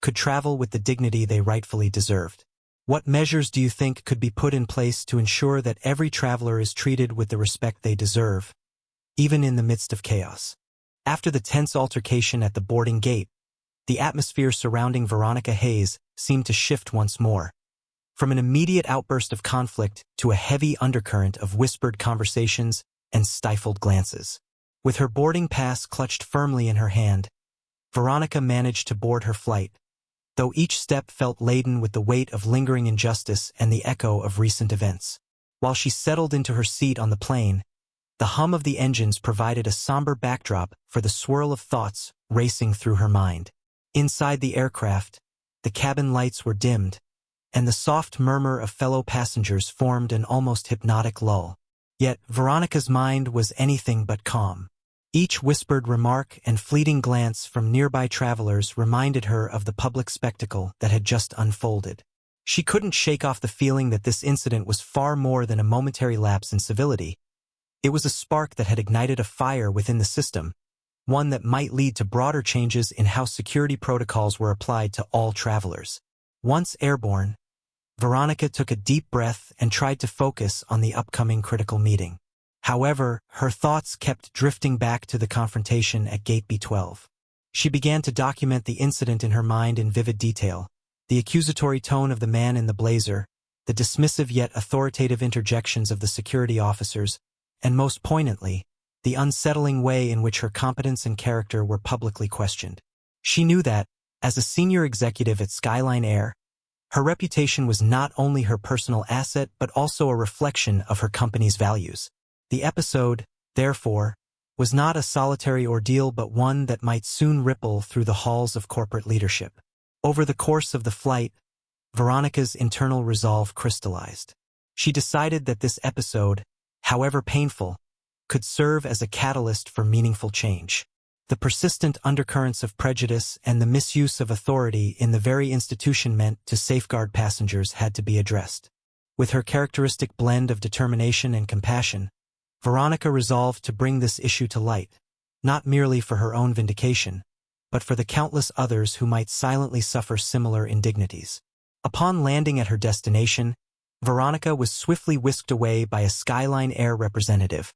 could travel with the dignity they rightfully deserved. What measures do you think could be put in place to ensure that every traveler is treated with the respect they deserve, even in the midst of chaos? After the tense altercation at the boarding gate, the atmosphere surrounding Veronica Hayes seemed to shift once more. From an immediate outburst of conflict to a heavy undercurrent of whispered conversations and stifled glances. With her boarding pass clutched firmly in her hand, Veronica managed to board her flight, though each step felt laden with the weight of lingering injustice and the echo of recent events. While she settled into her seat on the plane, the hum of the engines provided a somber backdrop for the swirl of thoughts racing through her mind. Inside the aircraft, the cabin lights were dimmed, and the soft murmur of fellow passengers formed an almost hypnotic lull. Yet Veronica's mind was anything but calm. Each whispered remark and fleeting glance from nearby travelers reminded her of the public spectacle that had just unfolded. She couldn't shake off the feeling that this incident was far more than a momentary lapse in civility. It was a spark that had ignited a fire within the system, one that might lead to broader changes in how security protocols were applied to all travelers. Once airborne, Veronica took a deep breath and tried to focus on the upcoming critical meeting. However, her thoughts kept drifting back to the confrontation at Gate B12. She began to document the incident in her mind in vivid detail, the accusatory tone of the man in the blazer, the dismissive yet authoritative interjections of the security officers, and most poignantly, the unsettling way in which her competence and character were publicly questioned. She knew that, as a senior executive at Skyline Air, her reputation was not only her personal asset but also a reflection of her company's values. The episode, therefore, was not a solitary ordeal but one that might soon ripple through the halls of corporate leadership. Over the course of the flight, Veronica's internal resolve crystallized. She decided that this episode, however painful, could serve as a catalyst for meaningful change. The persistent undercurrents of prejudice and the misuse of authority in the very institution meant to safeguard passengers had to be addressed. With her characteristic blend of determination and compassion, Veronica resolved to bring this issue to light, not merely for her own vindication, but for the countless others who might silently suffer similar indignities. Upon landing at her destination, Veronica was swiftly whisked away by a Skyline Air representative,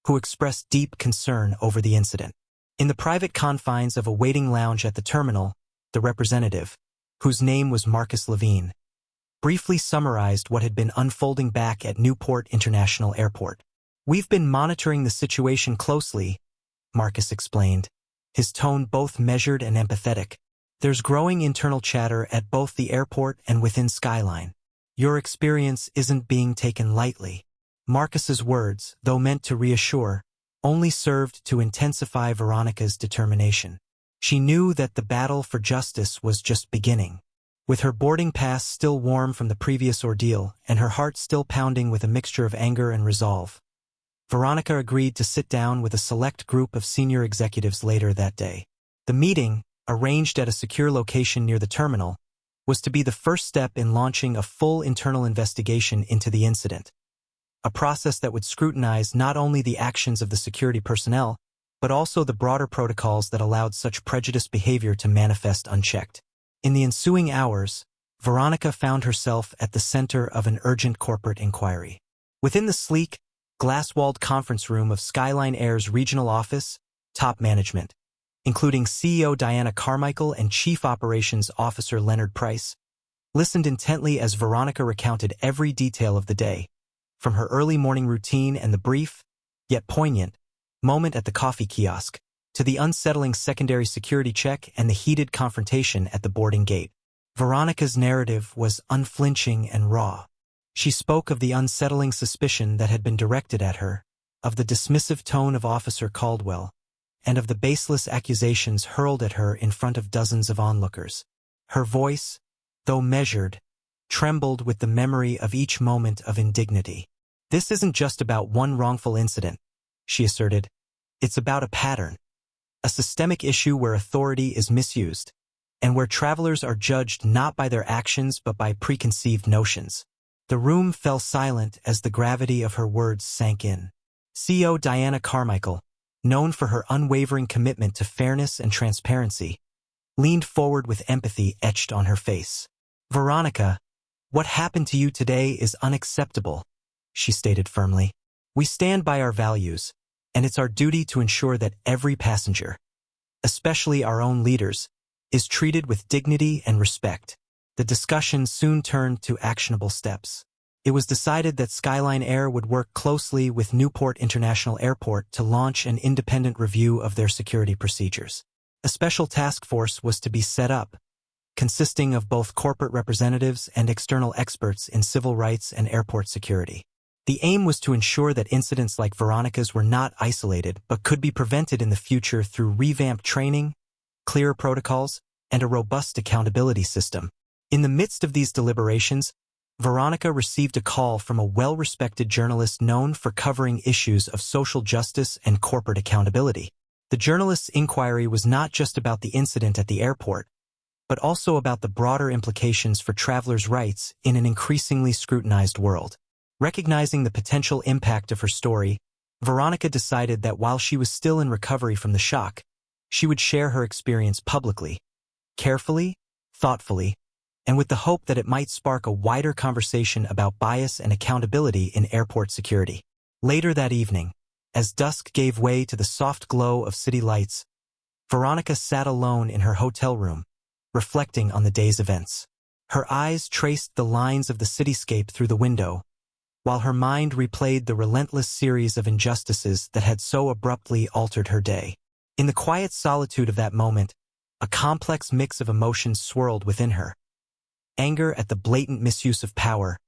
who expressed deep concern over the incident. In the private confines of a waiting lounge at the terminal, the representative, whose name was Marcus Levine, briefly summarized what had been unfolding back at Newport International Airport. "We've been monitoring the situation closely," Marcus explained, his tone both measured and empathetic. "There's growing internal chatter at both the airport and within Skyline. Your experience isn't being taken lightly." Marcus's words, though meant to reassure, only served to intensify Veronica's determination. She knew that the battle for justice was just beginning. With her boarding pass still warm from the previous ordeal and her heart still pounding with a mixture of anger and resolve, Veronica agreed to sit down with a select group of senior executives later that day. The meeting, arranged at a secure location near the terminal, was to be the first step in launching a full internal investigation into the incident, a process that would scrutinize not only the actions of the security personnel, but also the broader protocols that allowed such prejudiced behavior to manifest unchecked. In the ensuing hours, Veronica found herself at the center of an urgent corporate inquiry. Within the sleek, glass-walled conference room of Skyline Air's regional office, top management, including CEO Diana Carmichael and Chief Operations Officer Leonard Price, listened intently as Veronica recounted every detail of the day, from her early morning routine and the brief, yet poignant, moment at the coffee kiosk, to the unsettling secondary security check and the heated confrontation at the boarding gate. Veronica's narrative was unflinching and raw. She spoke of the unsettling suspicion that had been directed at her, of the dismissive tone of Officer Caldwell, and of the baseless accusations hurled at her in front of dozens of onlookers. Her voice, though measured, trembled with the memory of each moment of indignity. "This isn't just about one wrongful incident," she asserted. "It's about a pattern, a systemic issue where authority is misused, and where travelers are judged not by their actions but by preconceived notions." The room fell silent as the gravity of her words sank in. CEO Diana Carmichael, known for her unwavering commitment to fairness and transparency, leaned forward with empathy etched on her face. "Veronica, what happened to you today is unacceptable," she stated firmly. "We stand by our values, and it's our duty to ensure that every passenger, especially our own leaders, is treated with dignity and respect." The discussion soon turned to actionable steps. It was decided that Skyline Air would work closely with Newport International Airport to launch an independent review of their security procedures. A special task force was to be set up, consisting of both corporate representatives and external experts in civil rights and airport security. The aim was to ensure that incidents like Veronica's were not isolated but could be prevented in the future through revamped training, clearer protocols, and a robust accountability system. In the midst of these deliberations, Veronica received a call from a well-respected journalist known for covering issues of social justice and corporate accountability. The journalist's inquiry was not just about the incident at the airport, but also about the broader implications for travelers' rights in an increasingly scrutinized world. Recognizing the potential impact of her story, Veronica decided that while she was still in recovery from the shock, she would share her experience publicly, carefully, thoughtfully, and with the hope that it might spark a wider conversation about bias and accountability in airport security. Later that evening, as dusk gave way to the soft glow of city lights, Veronica sat alone in her hotel room, reflecting on the day's events. Her eyes traced the lines of the cityscape through the window, while her mind replayed the relentless series of injustices that had so abruptly altered her day. In the quiet solitude of that moment, a complex mix of emotions swirled within her. Anger at the blatant misuse of power,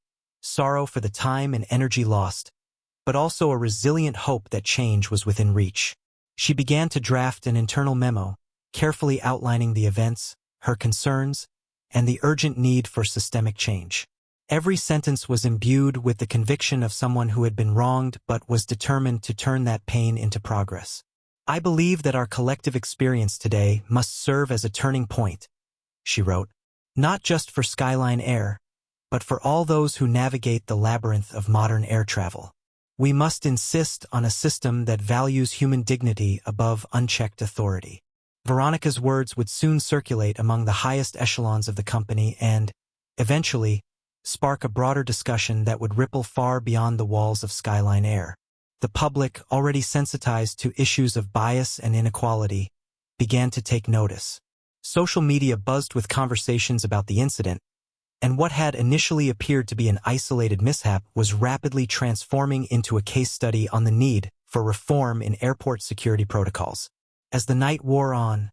sorrow for the time and energy lost, but also a resilient hope that change was within reach. She began to draft an internal memo, carefully outlining the events, her concerns, and the urgent need for systemic change. Every sentence was imbued with the conviction of someone who had been wronged but was determined to turn that pain into progress. "I believe that our collective experience today must serve as a turning point," she wrote, "not just for Skyline Air, but for all those who navigate the labyrinth of modern air travel. We must insist on a system that values human dignity above unchecked authority." Veronica's words would soon circulate among the highest echelons of the company and, eventually, spark a broader discussion that would ripple far beyond the walls of Skyline Air. The public, already sensitized to issues of bias and inequality, began to take notice. Social media buzzed with conversations about the incident, and what had initially appeared to be an isolated mishap was rapidly transforming into a case study on the need for reform in airport security protocols. As the night wore on,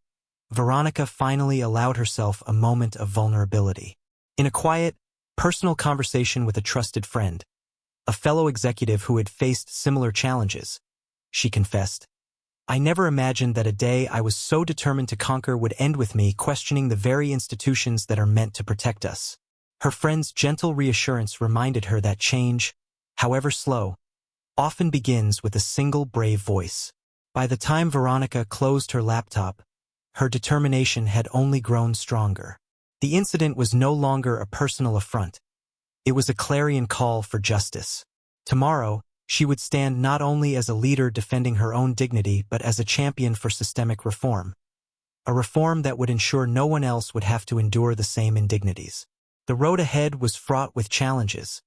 Veronica finally allowed herself a moment of vulnerability. In a quiet, personal conversation with a trusted friend, a fellow executive who had faced similar challenges, she confessed, "I never imagined that a day I was so determined to conquer would end with me questioning the very institutions that are meant to protect us." Her friend's gentle reassurance reminded her that change, however slow, often begins with a single brave voice. By the time Veronica closed her laptop, her determination had only grown stronger. The incident was no longer a personal affront. It was a clarion call for justice. Tomorrow, she would stand not only as a leader defending her own dignity but as a champion for systemic reform. A reform that would ensure no one else would have to endure the same indignities. The road ahead was fraught with challenges,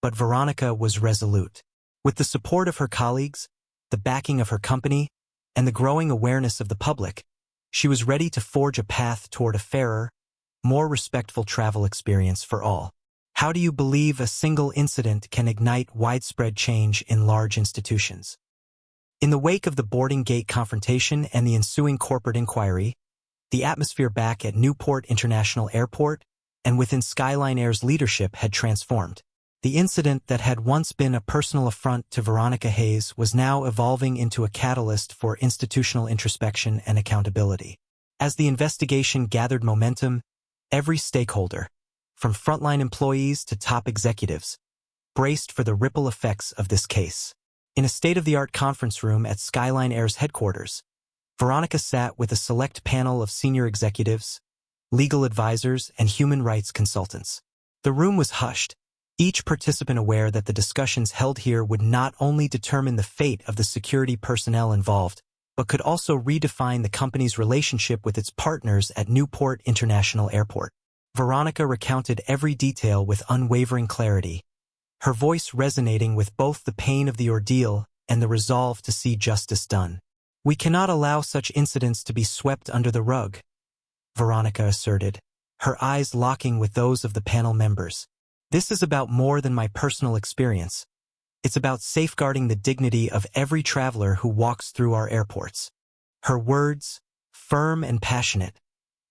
but Veronica was resolute. With the support of her colleagues, the backing of her company, and the growing awareness of the public, she was ready to forge a path toward a fairer, more respectful travel experience for all. How do you believe a single incident can ignite widespread change in large institutions? In the wake of the boarding gate confrontation and the ensuing corporate inquiry, the atmosphere back at Newport International Airport and within Skyline Air's leadership had transformed. The incident that had once been a personal affront to Veronica Hayes was now evolving into a catalyst for institutional introspection and accountability. As the investigation gathered momentum, every stakeholder, from frontline employees to top executives, braced for the ripple effects of this case. In a state-of-the-art conference room at Skyline Air's headquarters, Veronica sat with a select panel of senior executives, legal advisors, and human rights consultants. The room was hushed, each participant aware that the discussions held here would not only determine the fate of the security personnel involved, but could also redefine the company's relationship with its partners at Newport International Airport. Veronica recounted every detail with unwavering clarity, her voice resonating with both the pain of the ordeal and the resolve to see justice done. "We cannot allow such incidents to be swept under the rug," Veronica asserted, her eyes locking with those of the panel members. "This is about more than my personal experience. It's about safeguarding the dignity of every traveler who walks through our airports." Her words, firm and passionate,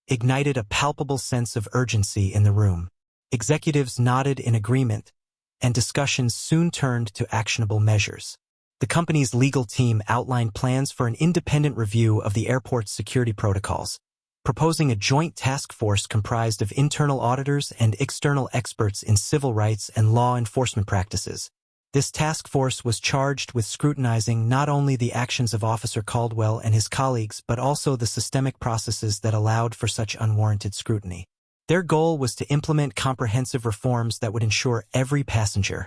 ignited a palpable sense of urgency in the room. Executives nodded in agreement, and discussions soon turned to actionable measures. The company's legal team outlined plans for an independent review of the airport's security protocols, proposing a joint task force comprised of internal auditors and external experts in civil rights and law enforcement practices. This task force was charged with scrutinizing not only the actions of Officer Caldwell and his colleagues but also the systemic processes that allowed for such unwarranted scrutiny. Their goal was to implement comprehensive reforms that would ensure every passenger,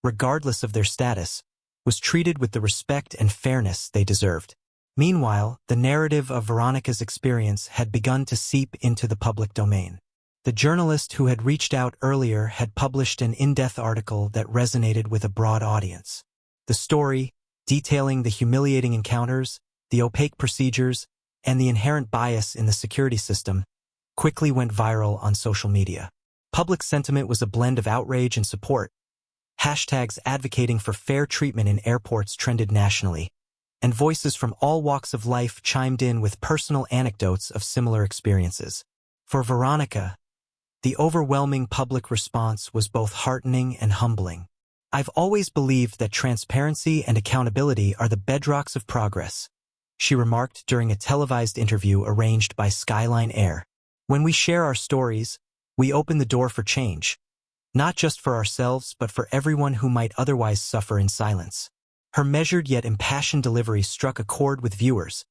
regardless of their status, was treated with the respect and fairness they deserved. Meanwhile, the narrative of Veronica's experience had begun to seep into the public domain. The journalist who had reached out earlier had published an in-depth article that resonated with a broad audience. The story, detailing the humiliating encounters, the opaque procedures, and the inherent bias in the security system, quickly went viral on social media. Public sentiment was a blend of outrage and support. Hashtags advocating for fair treatment in airports trended nationally, and voices from all walks of life chimed in with personal anecdotes of similar experiences. For Veronica, the overwhelming public response was both heartening and humbling. "I've always believed that transparency and accountability are the bedrocks of progress," she remarked during a televised interview arranged by Skyline Air. "When we share our stories, We open the door for change, not just for ourselves but for everyone who might otherwise suffer in silence. Her measured yet impassioned delivery struck a chord with viewers,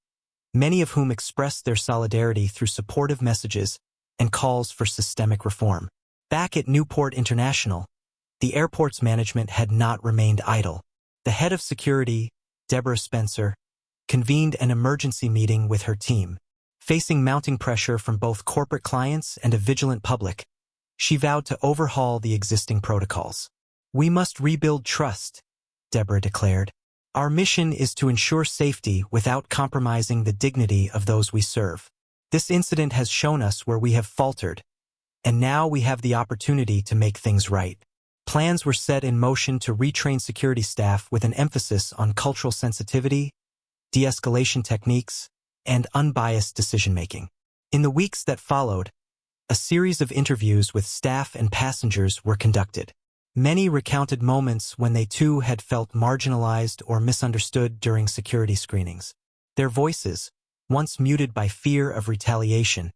many of whom expressed their solidarity through supportive messages and calls for systemic reform. Back at Newport International, the airport's management had not remained idle. The head of security, Deborah Spencer, convened an emergency meeting with her team. Facing mounting pressure from both corporate clients and a vigilant public, she vowed to overhaul the existing protocols. "We must rebuild trust," Deborah declared. "Our mission is to ensure safety without compromising the dignity of those we serve. This incident has shown us where we have faltered, and now we have the opportunity to make things right." Plans were set in motion to retrain security staff with an emphasis on cultural sensitivity, de-escalation techniques, and unbiased decision-making. In the weeks that followed, a series of interviews with staff and passengers were conducted. Many recounted moments when they too had felt marginalized or misunderstood during security screenings. Their voices, once muted by fear of retaliation,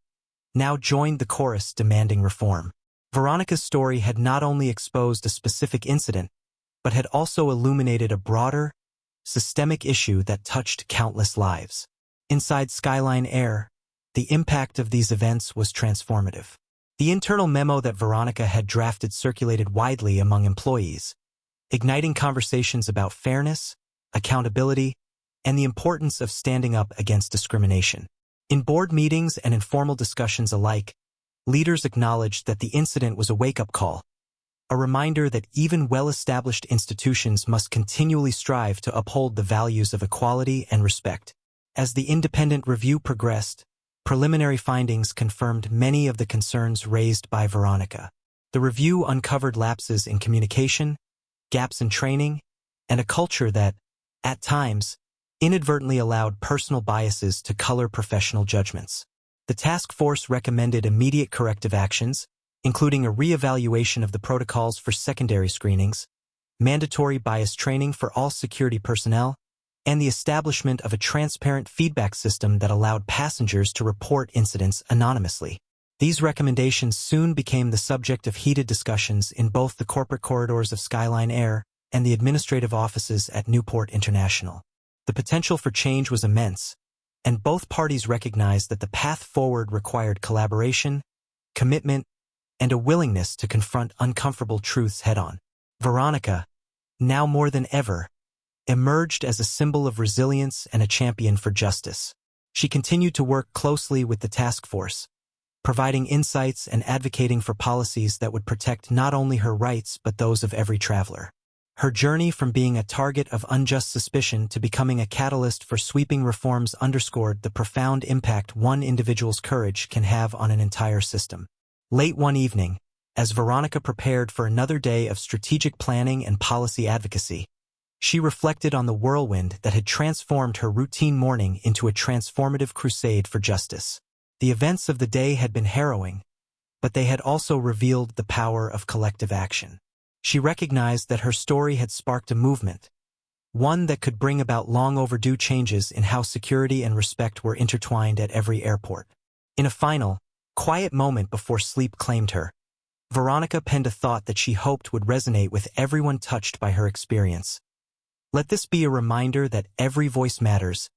now joined the chorus demanding reform. Veronica's story had not only exposed a specific incident, but had also illuminated a broader, systemic issue that touched countless lives. Inside Skyline Air, the impact of these events was transformative. The internal memo that Veronica had drafted circulated widely among employees, igniting conversations about fairness, accountability, and the importance of standing up against discrimination. In board meetings and informal discussions alike, leaders acknowledged that the incident was a wake-up call, a reminder that even well-established institutions must continually strive to uphold the values of equality and respect. As the independent review progressed, preliminary findings confirmed many of the concerns raised by Veronica. The review uncovered lapses in communication, gaps in training, and a culture that, at times, inadvertently allowed personal biases to color professional judgments. The task force recommended immediate corrective actions, including a re-evaluation of the protocols for secondary screenings, mandatory bias training for all security personnel, and the establishment of a transparent feedback system that allowed passengers to report incidents anonymously. These recommendations soon became the subject of heated discussions in both the corporate corridors of Skyline Air and the administrative offices at Newport International. The potential for change was immense, and both parties recognized that the path forward required collaboration, commitment, and a willingness to confront uncomfortable truths head-on. Veronica, now more than ever, emerged as a symbol of resilience and a champion for justice. She continued to work closely with the task force, providing insights and advocating for policies that would protect not only her rights but those of every traveler. Her journey from being a target of unjust suspicion to becoming a catalyst for sweeping reforms underscored the profound impact one individual's courage can have on an entire system. Late one evening, as Veronica prepared for another day of strategic planning and policy advocacy, she reflected on the whirlwind that had transformed her routine morning into a transformative crusade for justice. The events of the day had been harrowing, but they had also revealed the power of collective action. She recognized that her story had sparked a movement, one that could bring about long-overdue changes in how security and respect were intertwined at every airport. In a final, quiet moment before sleep claimed her, Veronica penned a thought that she hoped would resonate with everyone touched by her experience. Let this be a reminder that every voice matters,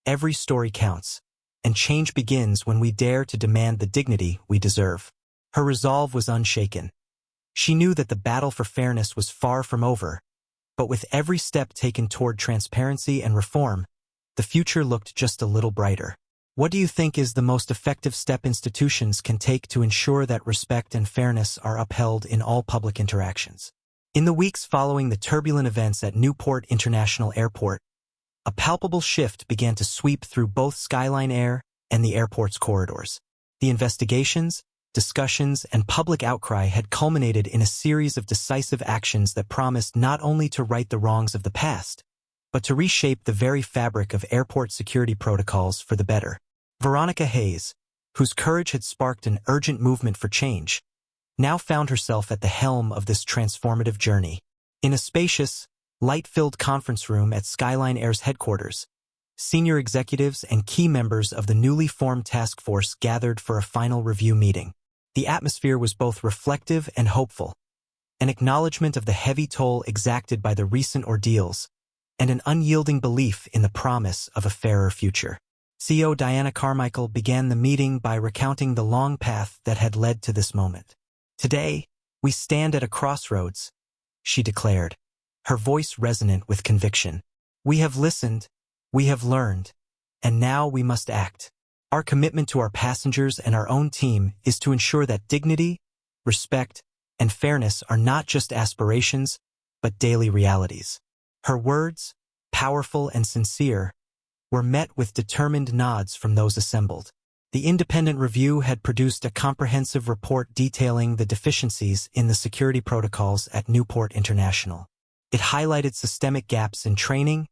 every story counts, and change begins when we dare to demand the dignity we deserve. Her resolve was unshaken. She knew that the battle for fairness was far from over, but with every step taken toward transparency and reform, the future looked just a little brighter. What do you think is the most effective step institutions can take to ensure that respect and fairness are upheld in all public interactions? In the weeks following the turbulent events at Newport International Airport, a palpable shift began to sweep through both Skyline Air and the airport's corridors. The investigations, discussions, and public outcry had culminated in a series of decisive actions that promised not only to right the wrongs of the past, but to reshape the very fabric of airport security protocols for the better. Veronica Hayes, whose courage had sparked an urgent movement for change, now found herself at the helm of this transformative journey. In a spacious, light-filled conference room at Skyline Air's headquarters, senior executives and key members of the newly formed task force gathered for a final review meeting. The atmosphere was both reflective and hopeful, an acknowledgement of the heavy toll exacted by the recent ordeals, and an unyielding belief in the promise of a fairer future. CEO Diana Carmichael began the meeting by recounting the long path that had led to this moment. "Today, we stand at a crossroads," she declared, her voice resonant with conviction. "We have listened, we have learned, and now we must act. Our commitment to our passengers and our own team is to ensure that dignity, respect, and fairness are not just aspirations, but daily realities." Her words, powerful and sincere, were met with determined nods from those assembled. The independent review had produced a comprehensive report detailing the deficiencies in the security protocols at Newport International. It highlighted systemic gaps in training,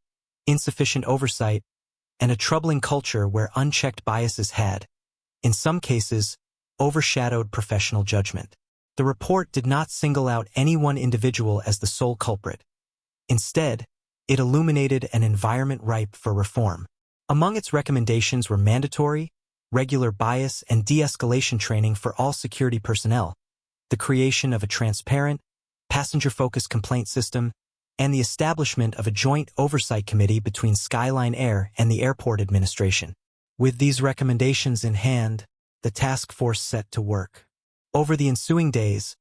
insufficient oversight, and a troubling culture where unchecked biases had, in some cases, overshadowed professional judgment. The report did not single out any one individual as the sole culprit. Instead, it illuminated an environment ripe for reform. Among its recommendations were mandatory, regular bias and de-escalation training for all security personnel, the creation of a transparent, passenger-focused complaint system, and the establishment of a joint oversight committee between Skyline Air and the airport administration. With these recommendations in hand, the task force set to work. Over the ensuing days,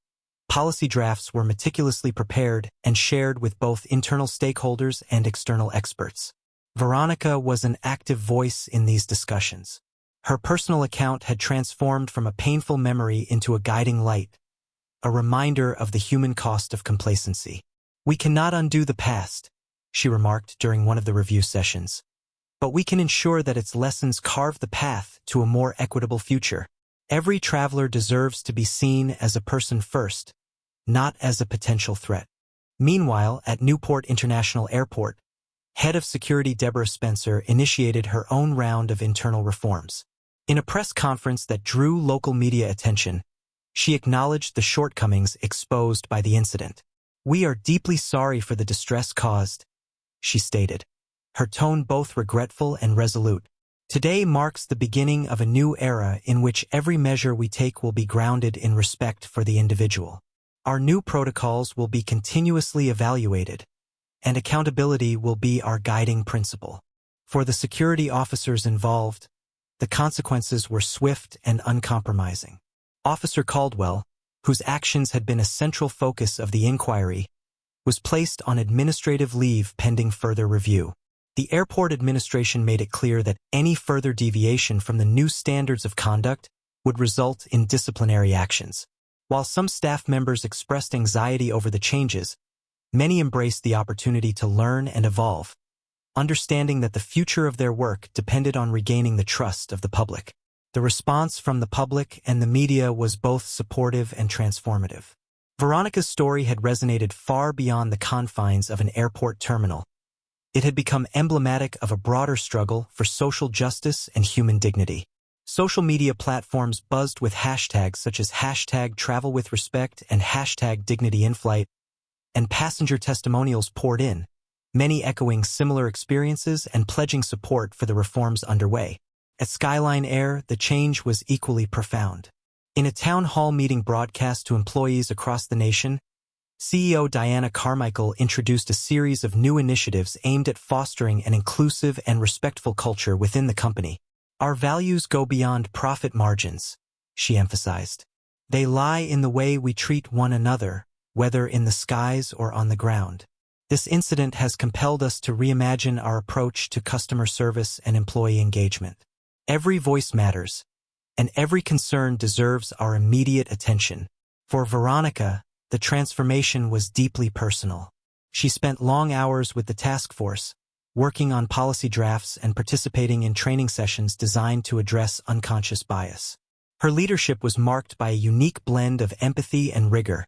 policy drafts were meticulously prepared and shared with both internal stakeholders and external experts. Veronica was an active voice in these discussions. Her personal account had transformed from a painful memory into a guiding light, a reminder of the human cost of complacency. "We cannot undo the past," she remarked during one of the review sessions, "but we can ensure that its lessons carve the path to a more equitable future. Every traveler deserves to be seen as a person first, not as a potential threat." Meanwhile, at Newport International Airport, Head of Security Deborah Spencer initiated her own round of internal reforms. In a press conference that drew local media attention, she acknowledged the shortcomings exposed by the incident. "We are deeply sorry for the distress caused," she stated, her tone both regretful and resolute. "Today marks the beginning of a new era in which every measure we take will be grounded in respect for the individual. Our new protocols will be continuously evaluated, and accountability will be our guiding principle." For the security officers involved, the consequences were swift and uncompromising. Officer Caldwell, whose actions had been a central focus of the inquiry, was placed on administrative leave pending further review. The airport administration made it clear that any further deviation from the new standards of conduct would result in disciplinary actions. While some staff members expressed anxiety over the changes, many embraced the opportunity to learn and evolve, understanding that the future of their work depended on regaining the trust of the public. The response from the public and the media was both supportive and transformative. Veronica's story had resonated far beyond the confines of an airport terminal. It had become emblematic of a broader struggle for social justice and human dignity. Social media platforms buzzed with hashtags such as #TravelWithRespect and #DignityInFlight, and passenger testimonials poured in, many echoing similar experiences and pledging support for the reforms underway. At Skyline Air, the change was equally profound. In a town hall meeting broadcast to employees across the nation, CEO Diana Carmichael introduced a series of new initiatives aimed at fostering an inclusive and respectful culture within the company. "Our values go beyond profit margins," she emphasized. "They lie in the way we treat one another, whether in the skies or on the ground." This incident has compelled us to reimagine our approach to customer service and employee engagement. Every voice matters, and every concern deserves our immediate attention. For Veronica, the transformation was deeply personal. She spent long hours with the task force, working on policy drafts and participating in training sessions designed to address unconscious bias. Her leadership was marked by a unique blend of empathy and rigor,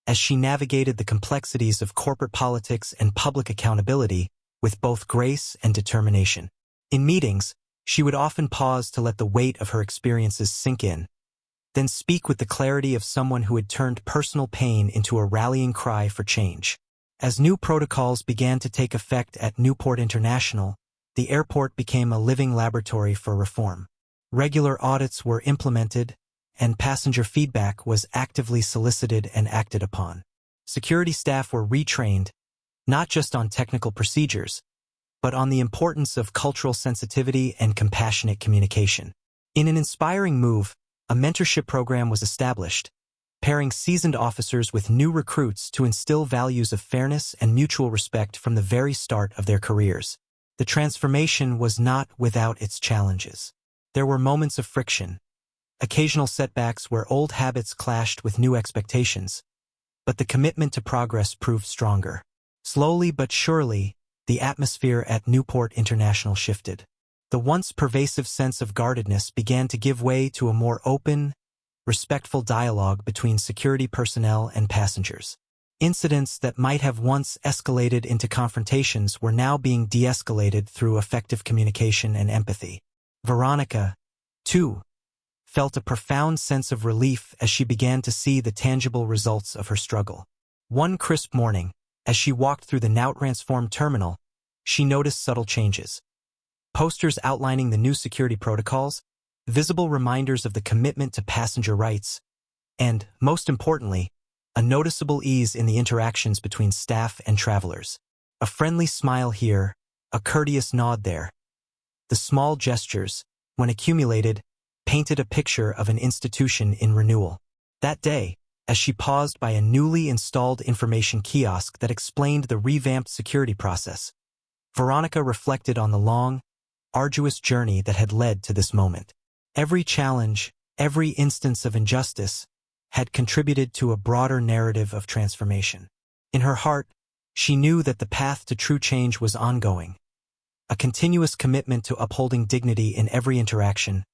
as she navigated the complexities of corporate politics and public accountability with both grace and determination. In meetings, she would often pause to let the weight of her experiences sink in, then speak with the clarity of someone who had turned personal pain into a rallying cry for change. As new protocols began to take effect at Newport International, the airport became a living laboratory for reform. Regular audits were implemented, and passenger feedback was actively solicited and acted upon. Security staff were retrained, not just on technical procedures, but on the importance of cultural sensitivity and compassionate communication. In an inspiring move, a mentorship program was established, pairing seasoned officers with new recruits to instill values of fairness and mutual respect from the very start of their careers. The transformation was not without its challenges. There were moments of friction, occasional setbacks where old habits clashed with new expectations, but the commitment to progress proved stronger. Slowly but surely, the atmosphere at Newport International shifted. The once pervasive sense of guardedness began to give way to a more open, respectful dialogue between security personnel and passengers. Incidents that might have once escalated into confrontations were now being de-escalated through effective communication and empathy. Veronica, too, felt a profound sense of relief as she began to see the tangible results of her struggle. One crisp morning, as she walked through the now transformed terminal, she noticed subtle changes. Posters outlining the new security protocols, visible reminders of the commitment to passenger rights, and, most importantly, a noticeable ease in the interactions between staff and travelers. A friendly smile here, a courteous nod there. The small gestures, when accumulated, painted a picture of an institution in renewal. That day, as she paused by a newly installed information kiosk that explained the revamped security process, Veronica reflected on the long, arduous journey that had led to this moment. Every challenge, every instance of injustice, had contributed to a broader narrative of transformation. In her heart, she knew that the path to true change was ongoing, a continuous commitment to upholding dignity in every interaction,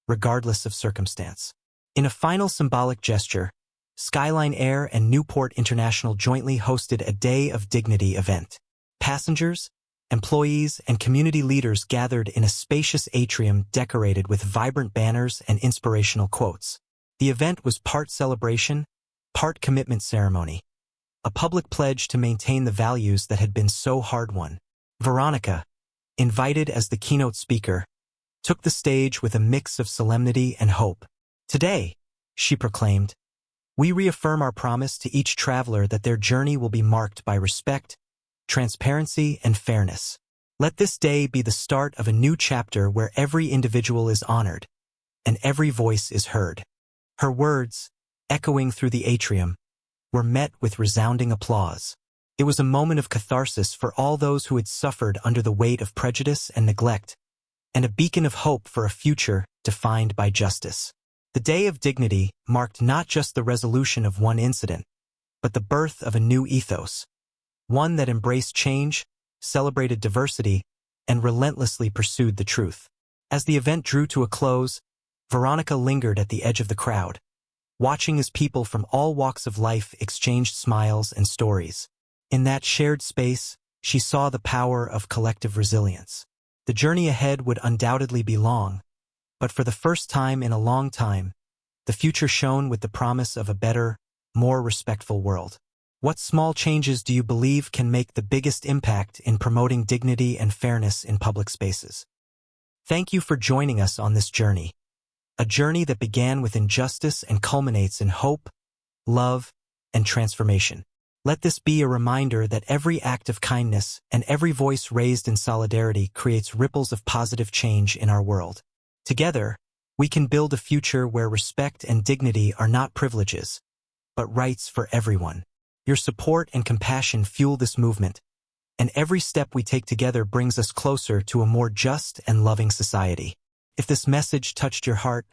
regardless of circumstance. In a final symbolic gesture, Skyline Air and Newport International jointly hosted a Day of Dignity event. Passengers, employees, and community leaders gathered in a spacious atrium decorated with vibrant banners and inspirational quotes. The event was part celebration, part commitment ceremony, a public pledge to maintain the values that had been so hard-won. Veronica, invited as the keynote speaker, took the stage with a mix of solemnity and hope. Today, she proclaimed, we reaffirm our promise to each traveler that their journey will be marked by respect, transparency, and fairness. Let this day be the start of a new chapter where every individual is honored and every voice is heard. Her words, echoing through the atrium, were met with resounding applause. It was a moment of catharsis for all those who had suffered under the weight of prejudice and neglect, and a beacon of hope for a future defined by justice. The Day of Dignity marked not just the resolution of one incident, but the birth of a new ethos, one that embraced change, celebrated diversity, and relentlessly pursued the truth. As the event drew to a close, Veronica lingered at the edge of the crowd, watching as people from all walks of life exchanged smiles and stories. In that shared space, she saw the power of collective resilience. The journey ahead would undoubtedly be long, but for the first time in a long time, the future shone with the promise of a better, more respectful world. What small changes do you believe can make the biggest impact in promoting dignity and fairness in public spaces? Thank you for joining us on this journey, a journey that began with injustice and culminates in hope, love, and transformation. Let this be a reminder that every act of kindness and every voice raised in solidarity creates ripples of positive change in our world. Together, we can build a future where respect and dignity are not privileges, but rights for everyone. Your support and compassion fuel this movement, and every step we take together brings us closer to a more just and loving society. If this message touched your heart,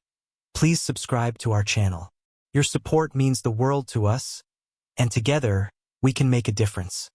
please subscribe to our channel. Your support means the world to us, and together, we can make a difference.